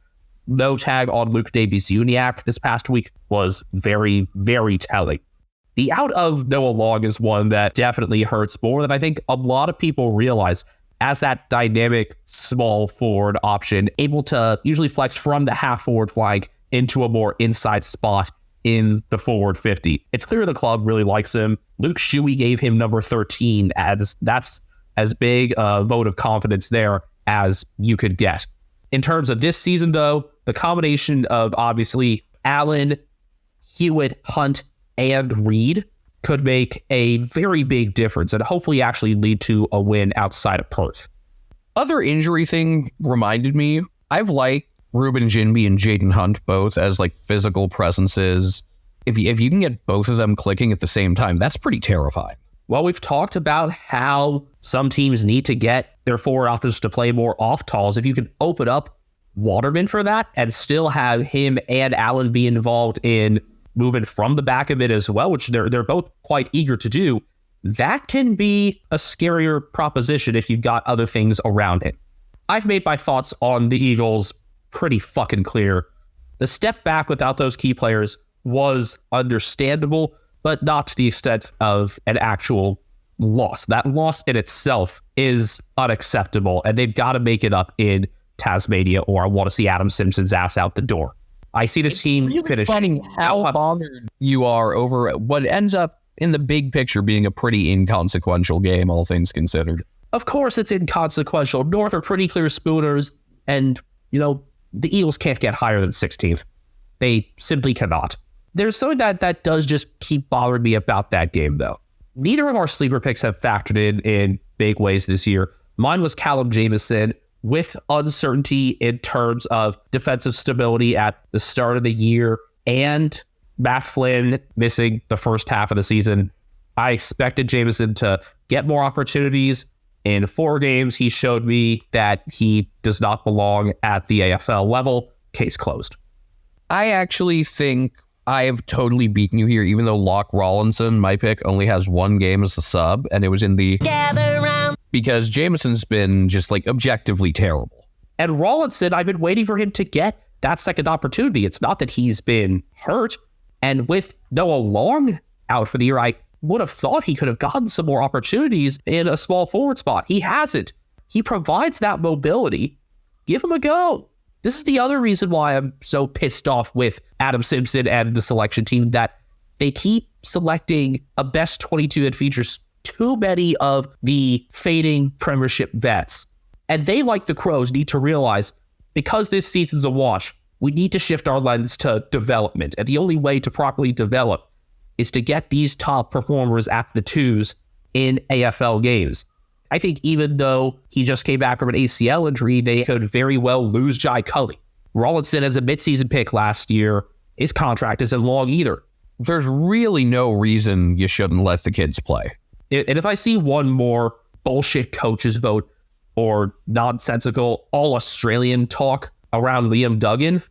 no tag on Luke Davies-Uniacke this past week was very, very telling. The out of Noah Long is one that definitely hurts more than I think a lot of people realize, as that dynamic small forward option, able to usually flex from the half forward flank into a more inside spot in the forward 50. It's clear the club really likes him. Luke Shuey gave him number 13, as that's as big a vote of confidence there as you could get. In terms of this season, though, the combination of obviously Allen, Hewitt, Hunt, and Reed could make a very big difference and hopefully actually lead to a win outside of Perth. Other injury thing reminded me, I've liked Ruben Jinby and Jaden Hunt both as like physical presences. If you can get both of them clicking at the same time, that's pretty terrifying. Well, we've talked about how some teams need to get their forward options to play more off-talls. If you can open up Waterman for that and still have him and Allen be involved in moving from the back of it as well, which they're both quite eager to do, that can be a scarier proposition if you've got other things around it. I've made my thoughts on the Eagles pretty fucking clear. The step back without those key players was understandable, but not to the extent of an actual loss. That loss in itself is unacceptable, and they've got to make it up in Tasmania, or I want to see Adam Simpson's ass out the door. I see this team finish. Funny how bothered you are over what ends up in the big picture being a pretty inconsequential game, all things considered. Of course it's inconsequential. North are pretty clear spooners, and, the Eagles can't get higher than 16th. They simply cannot. There's something that does just keep bothering me about that game, though. Neither of our sleeper picks have factored in big ways this year. Mine was Callum Jamieson, with uncertainty in terms of defensive stability at the start of the year and Matt Flynn missing the first half of the season. I expected Jamieson to get more opportunities. In 4 games, he showed me that he does not belong at the AFL level. Case closed. I actually think I have totally beaten you here, even though Locke Rollinson, my pick, only has 1 game as a sub, and it was in the... Gather round. Because Jameson's been just, objectively terrible. And Rollinson, I've been waiting for him to get that second opportunity. It's not that he's been hurt. And with Noah Long out for the year, I would have thought he could have gotten some more opportunities in a small forward spot. He hasn't. He provides that mobility. Give him a go. This is the other reason why I'm so pissed off with Adam Simpson and the selection team, that they keep selecting a best 22 that features too many of the fading Premiership vets. And they, like the Crows, need to realize, because this season's a wash, we need to shift our lens to development. And the only way to properly develop is to get these top performers at the twos in AFL games. I think even though he just came back from an ACL injury, they could very well lose Jai Cully. Rollinson as a midseason pick last year, his contract isn't long either. There's really no reason you shouldn't let the kids play. And if I see one more bullshit coaches vote or nonsensical all-Australian talk around Liam Duggan,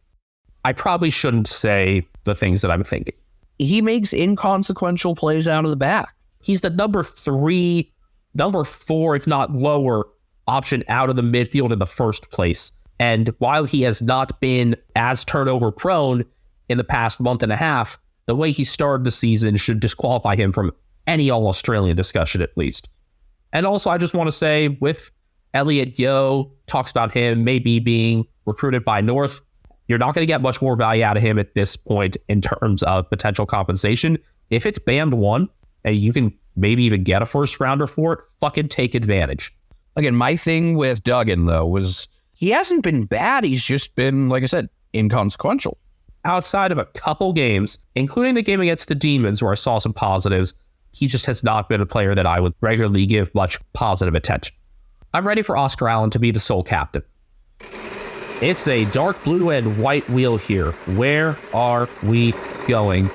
I probably shouldn't say the things that I'm thinking. He makes inconsequential plays out of the back. He's the number 3, number 4, if not lower, option out of the midfield in the first place. And while he has not been as turnover prone in the past month and a half, the way he started the season should disqualify him from any All-Australian discussion at least. And also, I just want to say, with Elliot Yeo, talks about him maybe being recruited by North, you're not going to get much more value out of him at this point in terms of potential compensation. If it's band 1 and you can maybe even get a first rounder for it, fucking take advantage. Again, my thing with Duggan, though, was he hasn't been bad. He's just been, like I said, inconsequential. Outside of a couple games, including the game against the Demons where I saw some positives, he just has not been a player that I would regularly give much positive attention. I'm ready for Oscar Allen to be the sole captain. It's a dark blue and white wheel here. Where are we going?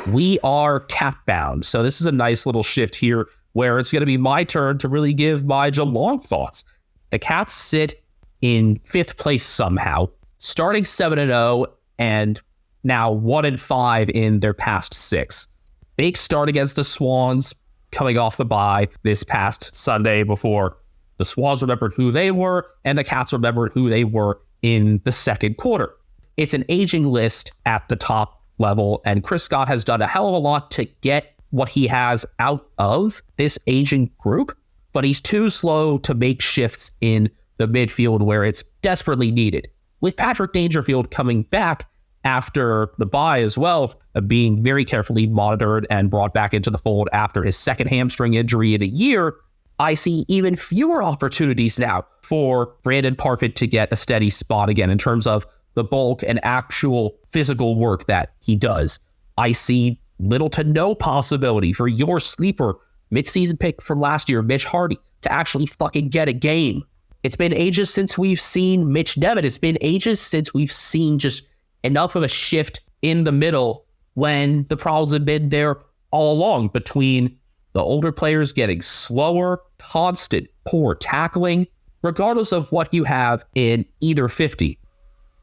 We are cap bound. So this is a nice little shift here where it's going to be my turn to really give my Geelong thoughts. The Cats sit in 5th place somehow, starting 7-0 and now 1-5 in their past 6. Big start against the Swans, coming off the bye this past Sunday before the Swans remembered who they were and the Cats remembered who they were in the second quarter. It's an aging list at the top level, and Chris Scott has done a hell of a lot to get what he has out of this aging group, but he's too slow to make shifts in the midfield where it's desperately needed. With Patrick Dangerfield coming back, after the bye as well, being very carefully monitored and brought back into the fold after his second hamstring injury in a year, I see even fewer opportunities now for Brandon Parfit to get a steady spot again in terms of the bulk and actual physical work that he does. I see little to no possibility for your sleeper midseason pick from last year, Mitch Hardy, to actually fucking get a game. It's been ages since we've seen Mitch Devitt. It's been ages since we've seen just enough of a shift in the middle when the problems have been there all along between the older players getting slower, constant poor tackling, regardless of what you have in either 50.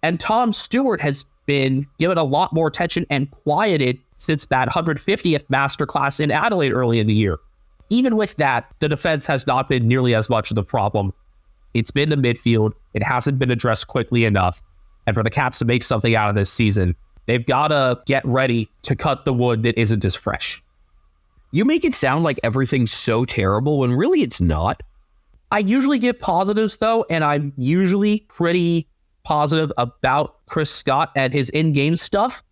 And Tom Stewart has been given a lot more attention and quieted since that 150th masterclass in Adelaide early in the year. Even with that, the defense has not been nearly as much of the problem. It's been the midfield. It hasn't been addressed quickly enough. And for the Cats to make something out of this season, they've got to get ready to cut the wood that isn't as fresh. You make it sound like everything's so terrible when really it's not. I usually give positives, though, and I'm usually pretty positive about Chris Scott and his in-game stuff.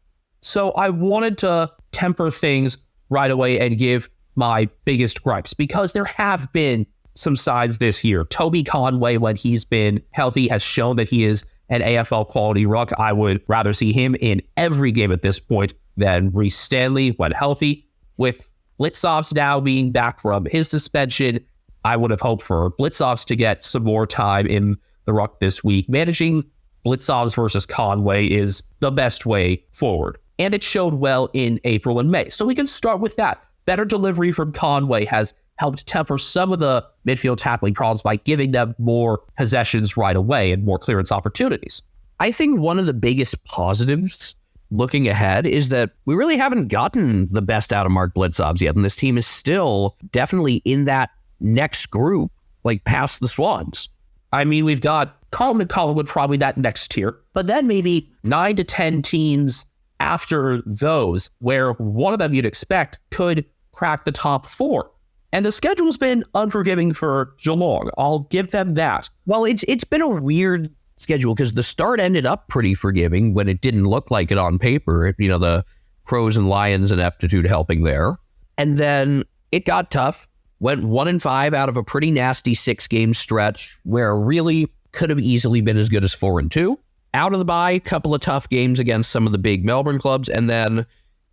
So I wanted to temper things right away and give my biggest gripes, because there have been some sides this year. Toby Conway, when he's been healthy, has shown that he is an AFL quality ruck. I would rather see him in every game at this point than Reece Stanley when healthy. With Blitzovs now being back from his suspension, I would have hoped for Blitzovs to get some more time in the ruck this week. Managing Blitzovs versus Conway is the best way forward. And it showed well in April and May. So we can start with that. Better delivery from Conway has helped temper some of the midfield tackling problems by giving them more possessions right away and more clearance opportunities. I think one of the biggest positives looking ahead is that we really haven't gotten the best out of Mark Blitzovs yet, and this team is still definitely in that next group, like past the Swans. I mean, we've got Carlton and Collingwood, probably that next tier, but then maybe 9 to 10 teams after those, where one of them you'd expect could crack the top 4. And the schedule's been unforgiving for Geelong. I'll give them that. Well, it's been a weird schedule because the start ended up pretty forgiving when it didn't look like it on paper. You know, the Crows and Lions ineptitude helping there. And then it got tough. Went 1-5 out of a pretty nasty 6-game stretch where really could have easily been as good as 4-2. Out of the bye, couple of tough games against some of the big Melbourne clubs, and then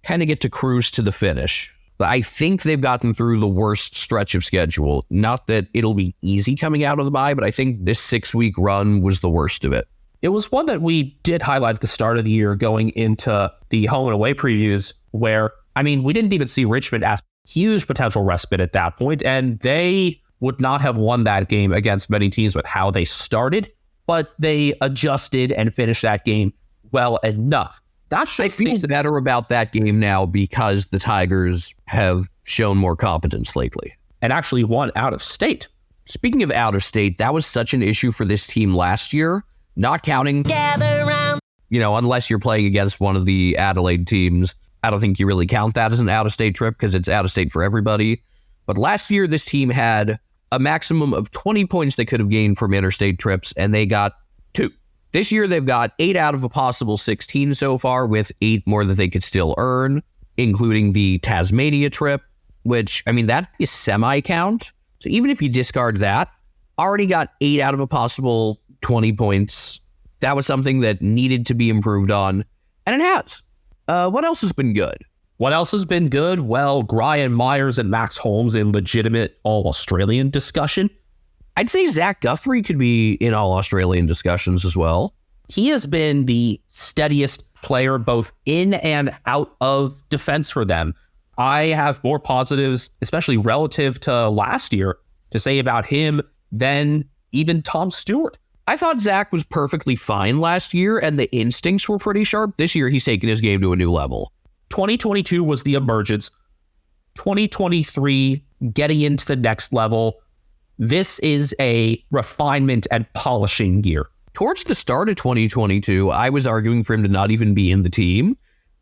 kind of get to cruise to the finish. But I think they've gotten through the worst stretch of schedule. Not that it'll be easy coming out of the bye, but I think this 6-week run was the worst of it. It was one that we did highlight at the start of the year going into the home and away previews where, I mean, we didn't even see Richmond as huge potential respite at that point, and they would not have won that game against many teams with how they started, but they adjusted and finished that game well enough. I feel better about that game now because the Tigers have shown more competence lately. And actually won out of state. Speaking of out of state, that was such an issue for this team last year. Not counting, unless you're playing against one of the Adelaide teams. I don't think you really count that as an out of state trip because it's out of state for everybody. But last year, this team had a maximum of 20 points they could have gained from interstate trips, and they got 2. This year, they've got 8 out of a possible 16 so far, with 8 more that they could still earn, including the Tasmania trip, which, I mean, that is semi-count. So even if you discard that, already got 8 out of a possible 20 points. That was something that needed to be improved on, and it has. What else has been good? What else has been good? Well, Brian Myers and Max Holmes in legitimate All-Australian discussion. I'd say Zach Guthrie could be in all Australian discussions as well. He has been the steadiest player both in and out of defense for them. I have more positives, especially relative to last year, to say about him than even Tom Stewart. I thought Zach was perfectly fine last year and the instincts were pretty sharp. This year, he's taken his game to a new level. 2022 was the emergence. 2023, getting into the next level. This is a refinement and polishing year. Towards the start of 2022, I was arguing for him to not even be in the team.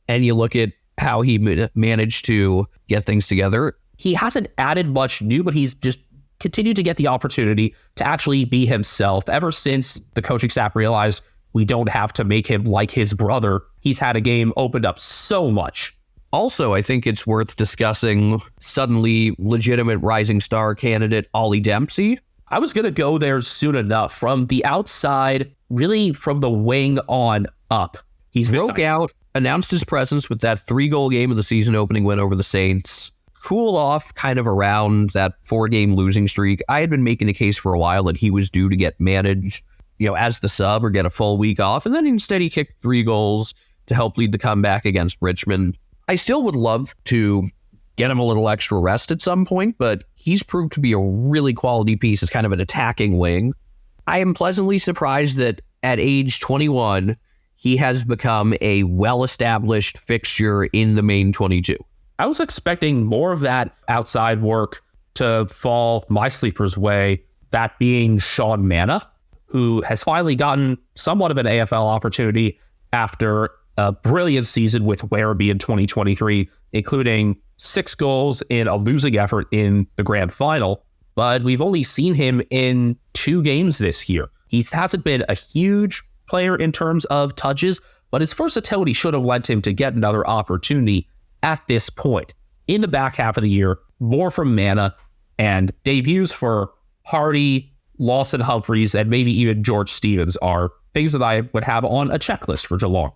And you look at how he managed to get things together. He hasn't added much new, but he's just continued to get the opportunity to actually be himself. Ever since the coaching staff realized we don't have to make him like his brother, he's had a game opened up so much. Also, I think it's worth discussing suddenly legitimate rising star candidate Ollie Dempsey. I was going to go there soon enough. From the outside, really from the wing on up. He's broke out, announced his presence with that 3-goal game of the season opening win over the Saints. Cooled off kind of around that 4-game losing streak. I had been making a case for a while that he was due to get managed, as the sub or get a full week off. And then instead he kicked 3 goals to help lead the comeback against Richmond. I still would love to get him a little extra rest at some point, but he's proved to be a really quality piece as kind of an attacking wing. I am pleasantly surprised that at age 21, he has become a well-established fixture in the main 22. I was expecting more of that outside work to fall my sleeper's way, that being Sean Manna, who has finally gotten somewhat of an AFL opportunity after a brilliant season with Werribee in 2023, including 6 goals in a losing effort in the grand final. But we've only seen him in 2 games this year. He hasn't been a huge player in terms of touches, but his versatility should have led him to get another opportunity at this point. In the back half of the year, more from Manna and debuts for Hardy, Lawson Humphreys, and maybe even George Stevens are things that I would have on a checklist for Geelong.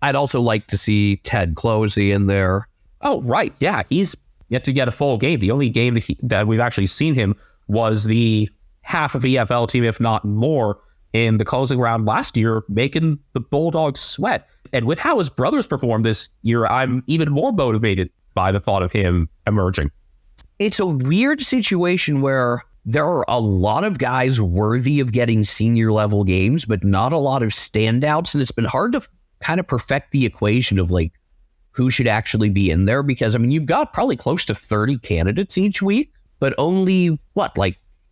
I'd also like to see Ted Closey in there. Oh, right. Yeah, he's yet to get a full game. The only game that we've actually seen him was the half of EFL team, if not more, in the closing round last year, making the Bulldogs sweat. And with how his brothers performed this year, I'm even more motivated by the thought of him emerging. It's a weird situation where there are a lot of guys worthy of getting senior level games, but not a lot of standouts. And it's been hard to kind of perfect the equation of like who should actually be in there, because you've got probably close to 30 candidates each week, but only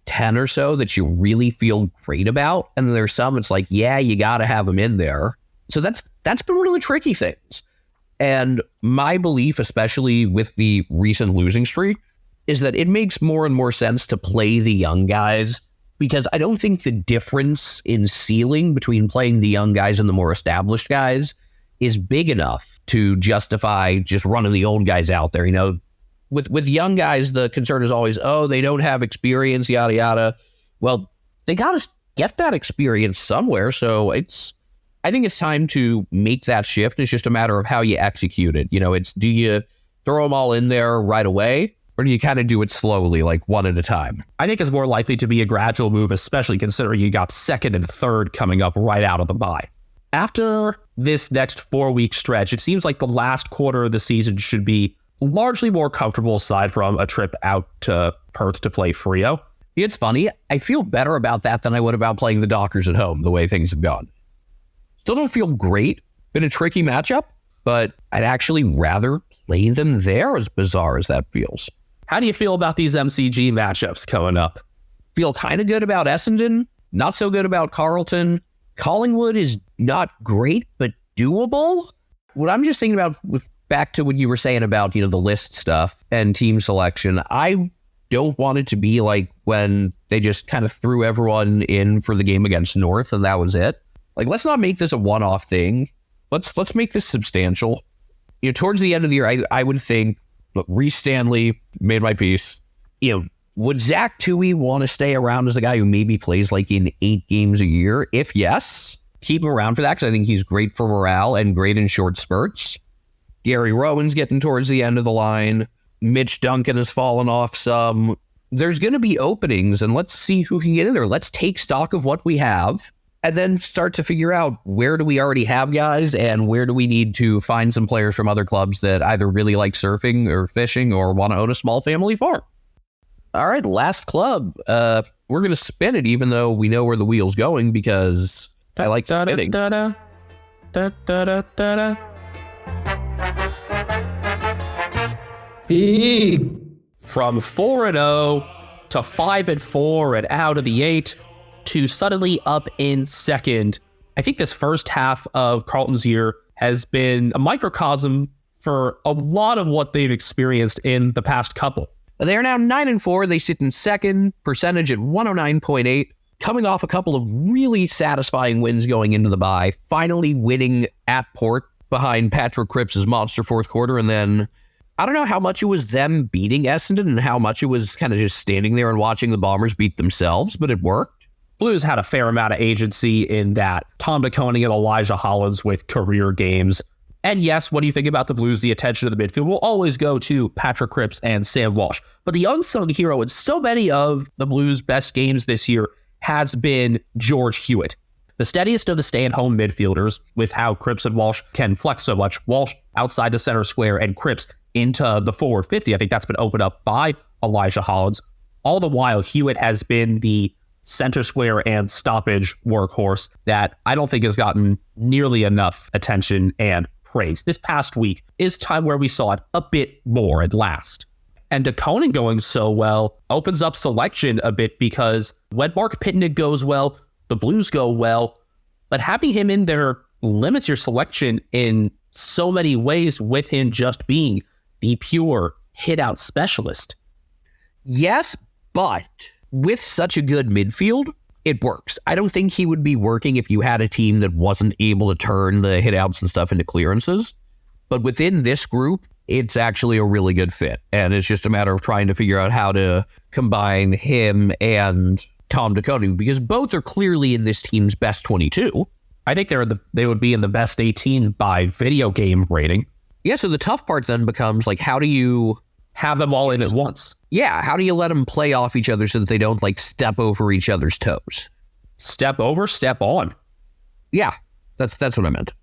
10 or so that you really feel great about. And then there's some it's like, yeah, you got to have them in there. So that's been really tricky things. And my belief, especially with the recent losing streak, is that it makes more and more sense to play the young guys, because I don't think the difference in ceiling between playing the young guys and the more established guys is big enough to justify just running the old guys out there. With young guys, the concern is always, they don't have experience, yada, yada. Well, they got to get that experience somewhere. So I think it's time to make that shift. It's just a matter of how you execute it. Do you throw them all in there right away, or do you kind of do it slowly, like one at a time? I think it's more likely to be a gradual move, especially considering you got second and third coming up right out of the bye. After this next 4-week stretch, it seems like the last quarter of the season should be largely more comfortable, aside from a trip out to Perth to play Freo. It's funny. I feel better about that than I would about playing the Dockers at home, the way things have gone. Still don't feel great. Been a tricky matchup, but I'd actually rather play them there, as bizarre as that feels. How do you feel about these MCG matchups coming up? Feel kind of good about Essendon, not so good about Carlton. Collingwood is not great, but doable. What I'm just thinking about, with back to what you were saying about, the list stuff and team selection, I don't want it to be like when they just kind of threw everyone in for the game against North and that was it. Like, let's not make this a one-off thing. Let's make this substantial. Towards the end of the year, I would think, look, Reece Stanley made my peace. Would Zach Tuohy want to stay around as a guy who maybe plays like in 8 games a year? If yes, keep him around for that, because I think he's great for morale and great in short spurts. Gary Rowan's getting towards the end of the line. Mitch Duncan has fallen off some. There's going to be openings, and let's see who can get in there. Let's take stock of what we have and then start to figure out, where do we already have guys and where do we need to find some players from other clubs that either really like surfing or fishing or want to own a small family farm. All right, last club. We're going to spin it, even though we know where the wheel's going, because I like spinning. From 4-0 to 5-4 and out of the 8 to suddenly up in second. I think this first half of Carlton's year has been a microcosm for a lot of what they've experienced in the past couple. They are now 9-4. They sit in second, percentage at 109.8, coming off a couple of really satisfying wins going into the bye, finally winning at Port behind Patrick Cripps' monster fourth quarter. And then I don't know how much it was them beating Essendon and how much it was kind of just standing there and watching the Bombers beat themselves, but it worked. Blues had a fair amount of agency in that Tom DeConing and Elijah Hollins with career games. And yes, when you think about the Blues, the attention of the midfield will always go to Patrick Cripps and Sam Walsh. But the unsung hero in so many of the Blues' best games this year has been George Hewitt. The steadiest of the stay-at-home midfielders, with how Cripps and Walsh can flex so much. Walsh outside the center square and Cripps into the forward 50. I think that's been opened up by Elijah Hollins. All the while, Hewitt has been the center square and stoppage workhorse that I don't think has gotten nearly enough attention and praise. This past week is time where we saw it a bit more at last. And DeConing going so well opens up selection a bit because when Mark Pitnick goes well, the Blues go well, but having him in there limits your selection in so many ways with him just being the pure hit-out specialist. Yes, but with such a good midfield, it works. I don't think he would be working if you had a team that wasn't able to turn the hit-outs and stuff into clearances. But within this group, it's actually a really good fit. And it's just a matter of trying to figure out how to combine him and Tom DeConing, because both are clearly in this team's best 22. I think they would be in the best 18 by video game rating. Yeah, so the tough part then becomes, like, how do you have them all in at once? Yeah, how do you let them play off each other so that they don't, like, step over each other's toes? Step over, step on. Yeah, that's what I meant.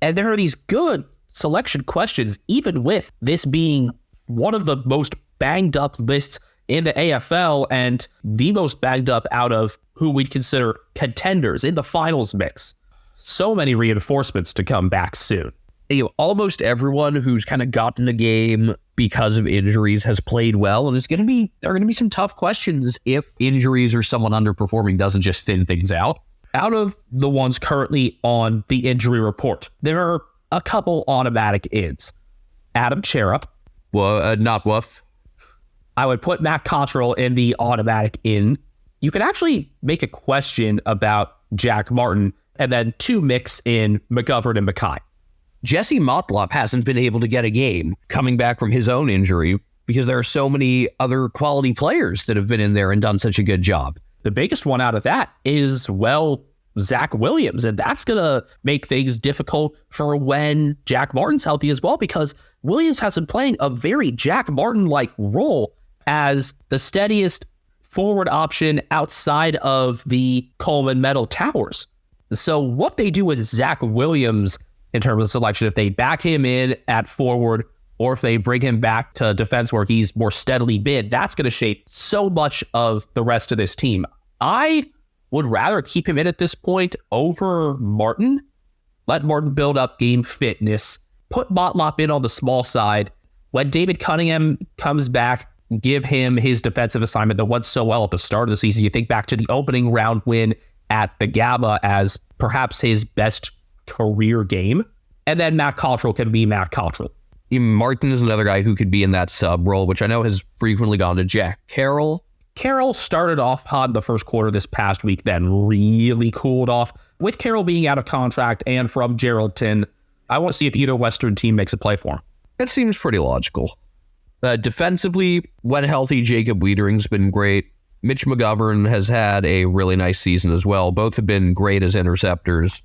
And there are these good selection questions, even with this being one of the most banged up lists in the AFL and the most banged up out of who we'd consider contenders in the finals mix. So many reinforcements to come back soon. You know, almost everyone who's kind of gotten a game because of injuries has played well, and there are going to be some tough questions if injuries or someone underperforming doesn't just thin things out. Out of the ones currently on the injury report, there are a couple automatic ins. Adam Chera. Well, not Woof. I would put Matt Cottrell in the automatic in. You could actually make a question about Jack Martin and then two mix in McGovern and Mackay. Jesse Motlop hasn't been able to get a game coming back from his own injury because there are so many other quality players that have been in there and done such a good job. The biggest one out of that is, well, Zach Williams, and that's going to make things difficult for when Jack Martin's healthy as well, because Williams has been playing a very Jack Martin-like role as the steadiest forward option outside of the Coleman Metal Towers. So what they do with Zach Williams in terms of selection, if they back him in at forward or if they bring him back to defense where he's more steadily bid, that's going to shape so much of the rest of this team. I would rather keep him in at this point over Martin. Let Martin build up game fitness. Put Motlop in on the small side. When David Cunningham comes back, give him his defensive assignment that went so well at the start of the season. You think back to the opening round win at the Gabba as perhaps his best career game. And then Matt Cottrell can be Matt Cottrell. Martin is another guy who could be in that sub role, which I know has frequently gone to Jack Carroll. Carroll started off hot in the first quarter this past week, then really cooled off. With Carroll being out of contract and from Geraldton, I want to see if either Western team makes a play for him. That seems pretty logical. Defensively, when healthy, Jacob Wiedering's been great. Mitch McGovern has had a really nice season as well. Both have been great as interceptors.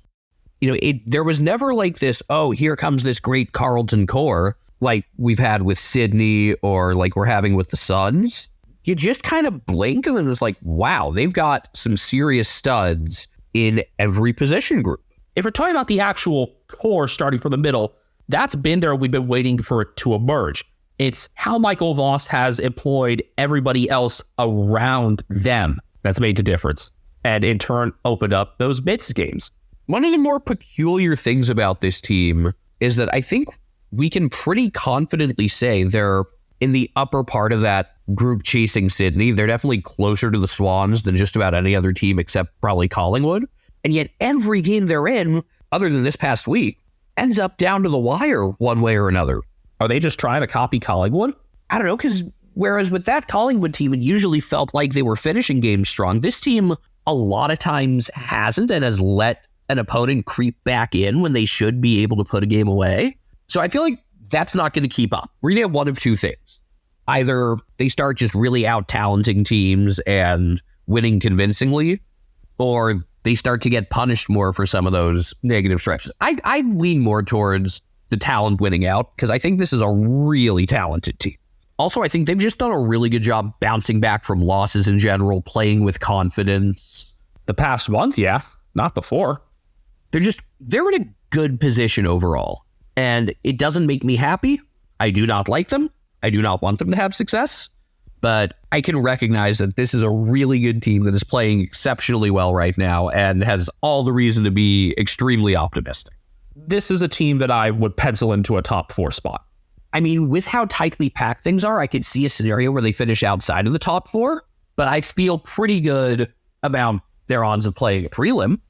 You know, there was never like this, oh, here comes this great Carlton core like we've had with Sydney or like we're having with the Suns. You just kind of blink and then it's like, wow, they've got some serious studs in every position group. If we're talking about the actual core starting from the middle, that's been there. We've been waiting for it to emerge. It's how Michael Voss has employed everybody else around them that's made the difference, and in turn opened up those bits games. One of the more peculiar things about this team is that I think we can pretty confidently say they're in the upper part of that group chasing Sydney. They're definitely closer to the Swans than just about any other team except probably Collingwood. And yet every game they're in, other than this past week, ends up down to the wire one way or another. Are they just trying to copy Collingwood? I don't know, because whereas with that Collingwood team, it usually felt like they were finishing games strong. This team a lot of times hasn't and has let an opponent creep back in when they should be able to put a game away. So I feel like that's not going to keep up. We're going to have one of two things. Either they start just really out-talenting teams and winning convincingly, or they start to get punished more for some of those negative stretches. I lean more towards the talent winning out because I think this is a really talented team. Also, I think they've just done a really good job bouncing back from losses in general, playing with confidence. The past month, yeah, not before. They're in a good position overall. And it doesn't make me happy. I do not like them. I do not want them to have success. But I can recognize that this is a really good team that is playing exceptionally well right now and has all the reason to be extremely optimistic. This is a team that I would pencil into a top 4 spot. I mean, with how tightly packed things are, I could see a scenario where they finish outside of the top 4, but I feel pretty good about their odds of playing a prelim,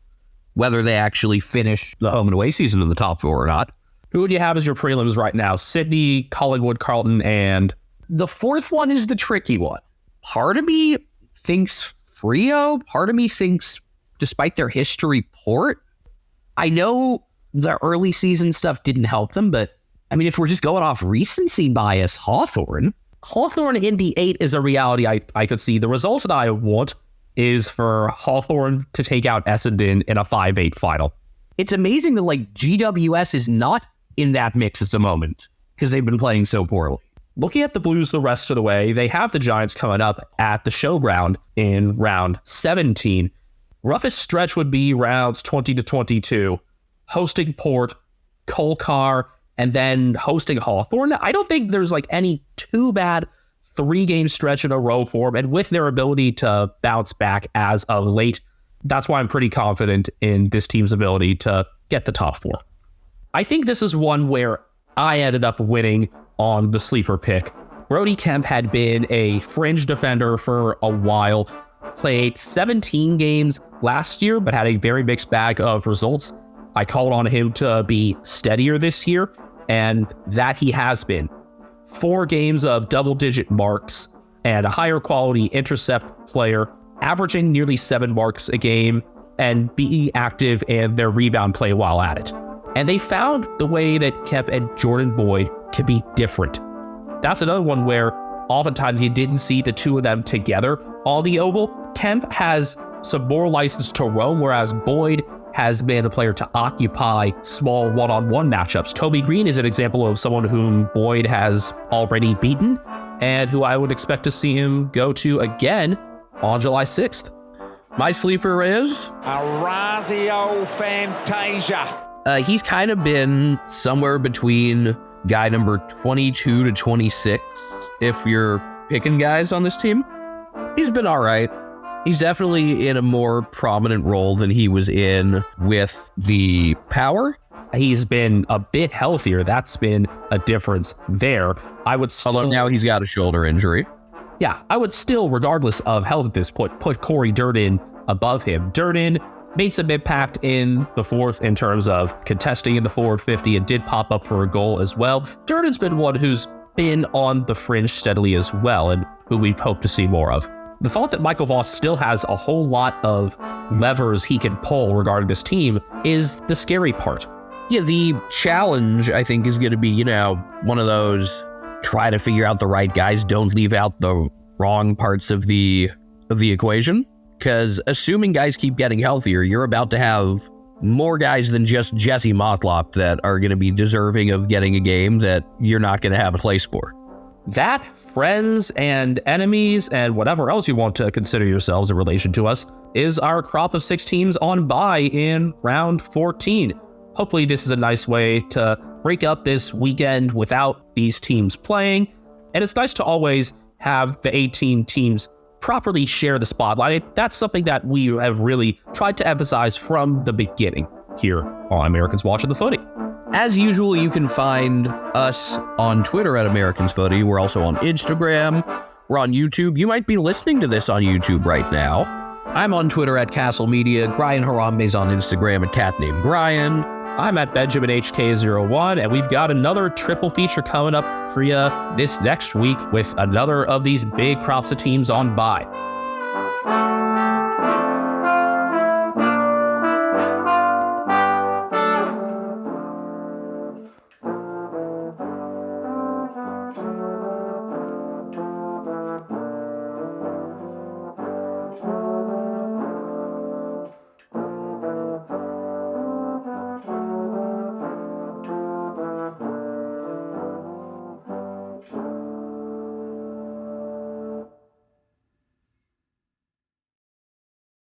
whether they actually finish the home and away season in the top 4 or not. Who would you have as your prelims right now? Sydney, Collingwood, Carlton, and... The fourth one is the tricky one. Part of me thinks Freo. Part of me thinks, despite their history, Port. I know the early season stuff didn't help them, but I mean, if we're just going off recency bias, Hawthorn in the 8 is a reality I could see. The result that I want is for Hawthorn to take out Essendon in a 5-8 final. It's amazing that like GWS is not in that mix at the moment because they've been playing so poorly. Looking at the Blues the rest of the way, they have the Giants coming up at the Showground in round 17. Roughest stretch would be rounds 20 to 22, hosting Port, Kolkar, and then hosting Hawthorn. I don't think there's like any too bad 3-game stretch in a row for them, and with their ability to bounce back as of late, that's why I'm pretty confident in this team's ability to get the top 4. I think this is one where I ended up winning on the sleeper pick. Brody Kemp had been a fringe defender for a while, played 17 games last year, but had a very mixed bag of results. I called on him to be steadier this year, and that he has been. 4 games of double-digit marks and a higher quality intercept player, averaging nearly 7 marks a game and being active in their rebound play while at it. And they found the way that Kemp and Jordan Boyd can be different. That's another one where oftentimes you didn't see the two of them together on the oval. Kemp has some more license to roam, whereas Boyd has been a player to occupy small one-on-one matchups. Toby Green is an example of someone whom Boyd has already beaten and who I would expect to see him go to again on July 6th. My sleeper is... Orazio Fantasia. He's kind of been somewhere between guy number 22 to 26, if you're picking guys on this team. He's been all right. He's definitely in a more prominent role than he was in with the Power. He's been a bit healthier. That's been a difference there. Although now he's got a shoulder injury. Yeah, I would still, regardless of health at this point, put Corey Durden above him. Durden made some impact in the fourth in terms of contesting in the forward 50 and did pop up for a goal as well. Durden's been one who's been on the fringe steadily as well and who we've hoped to see more of. The thought that Michael Voss still has a whole lot of levers he can pull regarding this team is the scary part. Yeah, the challenge, I think, is going to be, one of those try to figure out the right guys, don't leave out the wrong parts of the equation. Because assuming guys keep getting healthier, you're about to have more guys than just Jesse Motlop that are going to be deserving of getting a game that you're not going to have a place for. That, friends and enemies, and whatever else you want to consider yourselves in relation to us, is our crop of 6 teams on bye in round 14. Hopefully this is a nice way to break up this weekend without these teams playing. And it's nice to always have the 18 teams properly share the spotlight. That's something that we have really tried to emphasize from the beginning here on Americans Watching the Footy. As usual, you can find us on Twitter at Americans Footy. We're also on Instagram. We're on YouTube. You might be listening to this on YouTube right now. I'm on Twitter at Castle Media. Brian Harambe's on Instagram at Cat Named Brian. I'm at BenjaminHK01, and we've got another triple feature coming up for you this next week with another of these big crops of teams on bye.